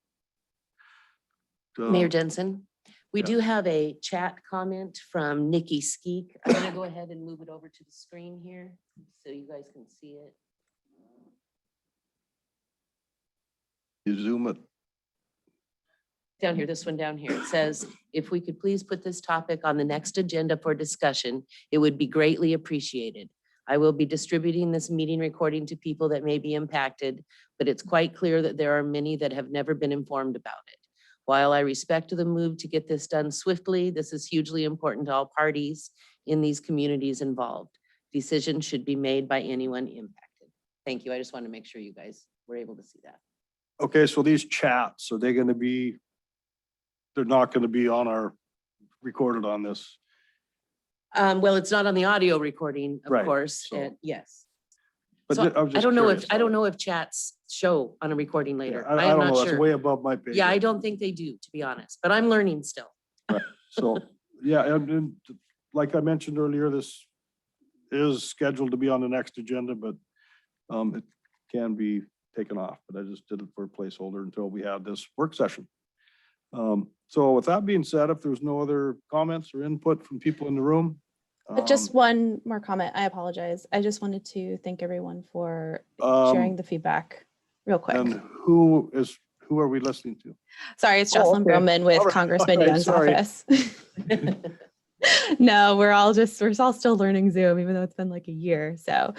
Speaker 1: Mayor Jensen, we
Speaker 2: yeah.
Speaker 1: do have a chat comment from Nikki Skeek. I'm gonna go ahead and move it over to the screen here so you guys can see it.
Speaker 2: You zoom it.
Speaker 1: Down here, this one down here, it says, if we could please put this topic on the next agenda for discussion, it would be greatly appreciated. I will be distributing this meeting recording to people that may be impacted, but it's quite clear that there are many that have never been informed about it. While I respect the move to get this done swiftly, this is hugely important to all parties in these communities involved. Decisions should be made by anyone impacted. Thank you. I just want to make sure you guys were able to see that.
Speaker 2: Okay, so these chats, are they going to be, they're not going to be on our, recorded on this?
Speaker 1: Well, it's not on the audio recording, of
Speaker 2: Right,
Speaker 1: course,
Speaker 2: so-
Speaker 1: and yes.
Speaker 2: But
Speaker 1: So
Speaker 2: I was
Speaker 1: I
Speaker 2: just
Speaker 1: don't know
Speaker 2: curious,
Speaker 1: I don't know if chats show on a recording
Speaker 2: Yeah,
Speaker 1: later.
Speaker 2: I
Speaker 1: I am
Speaker 2: don't know,
Speaker 1: not
Speaker 2: that's
Speaker 1: sure.
Speaker 2: way above my pay.
Speaker 1: Yeah, I
Speaker 2: grade.
Speaker 1: don't think they do, to be honest, but I'm learning still.
Speaker 2: Right, so, yeah, and like I mentioned earlier, this is scheduled to be on the next agenda, but it can be taken off, but I just did it for a placeholder until we have this work session. So with that being said, if there's no other comments or input from people in the room.
Speaker 6: Just one more comment. I apologize. I just wanted to thank everyone for sharing the feedback real quick.
Speaker 2: And who are we listening to?
Speaker 6: Sorry, it's Jocelyn Broman with
Speaker 2: All right,
Speaker 6: Congressman
Speaker 2: all right,
Speaker 6: Young's
Speaker 2: sorry.
Speaker 6: office. No, we're all still learning Zoom, even though it's been like a year. So,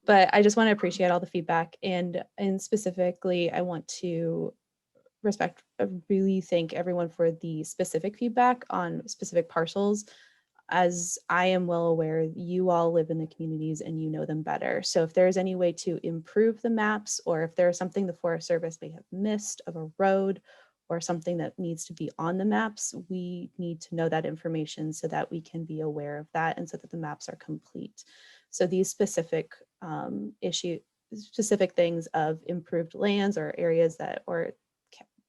Speaker 6: but I just want to appreciate all the feedback, and specifically, I want to really thank everyone for the specific feedback on specific parcels. As I am well aware, you all live in the communities and you know them better. So if there's any way to improve the maps, or if there's something the Forest Service may have missed of a road or something that needs to be on the maps, we need to know that information so that we can be aware of that and so that the maps are complete. So these specific specific things of improved lands or areas or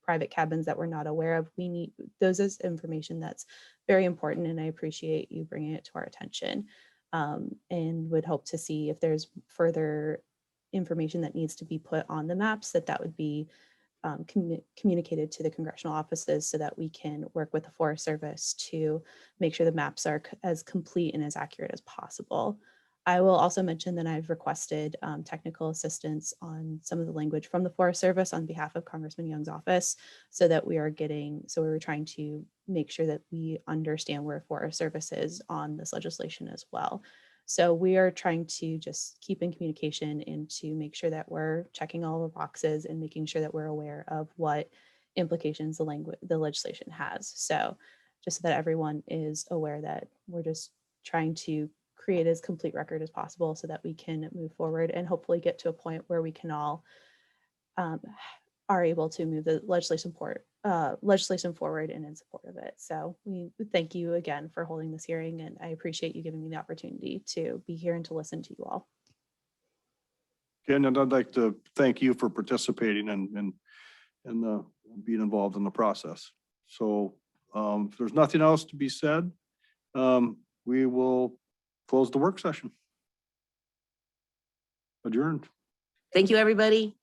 Speaker 6: private cabins that we're not aware of, we need those as information that's very important, and I appreciate you bringing it to our attention, and would hope to see if there's further information that needs to be put on the maps, that would be communicated to the congressional offices so that we can work with the Forest Service to make sure the maps are as complete and as accurate as possible. I will also mention that I've requested technical assistance on some of the language from the Forest Service on behalf of Congressman Young's office, so that we're trying to make sure that we understand where Forest Service is on this legislation as well. So we are trying to just keep in communication and to make sure that we're checking all the boxes and making sure that we're aware of what implications the legislation has. So just so that everyone is aware that we're just trying to create as complete record as possible so that we can move forward and hopefully get to a point where we can all are able to move the legislation forward and in support of it. So we thank you again for holding this hearing, and I appreciate you giving me the opportunity to be here and to listen to you all.
Speaker 2: Ken, and I'd like to thank you for participating and and being involved in the process. So if there's nothing else to be said, we will close the work session. Adjourned.
Speaker 1: Thank you, everybody.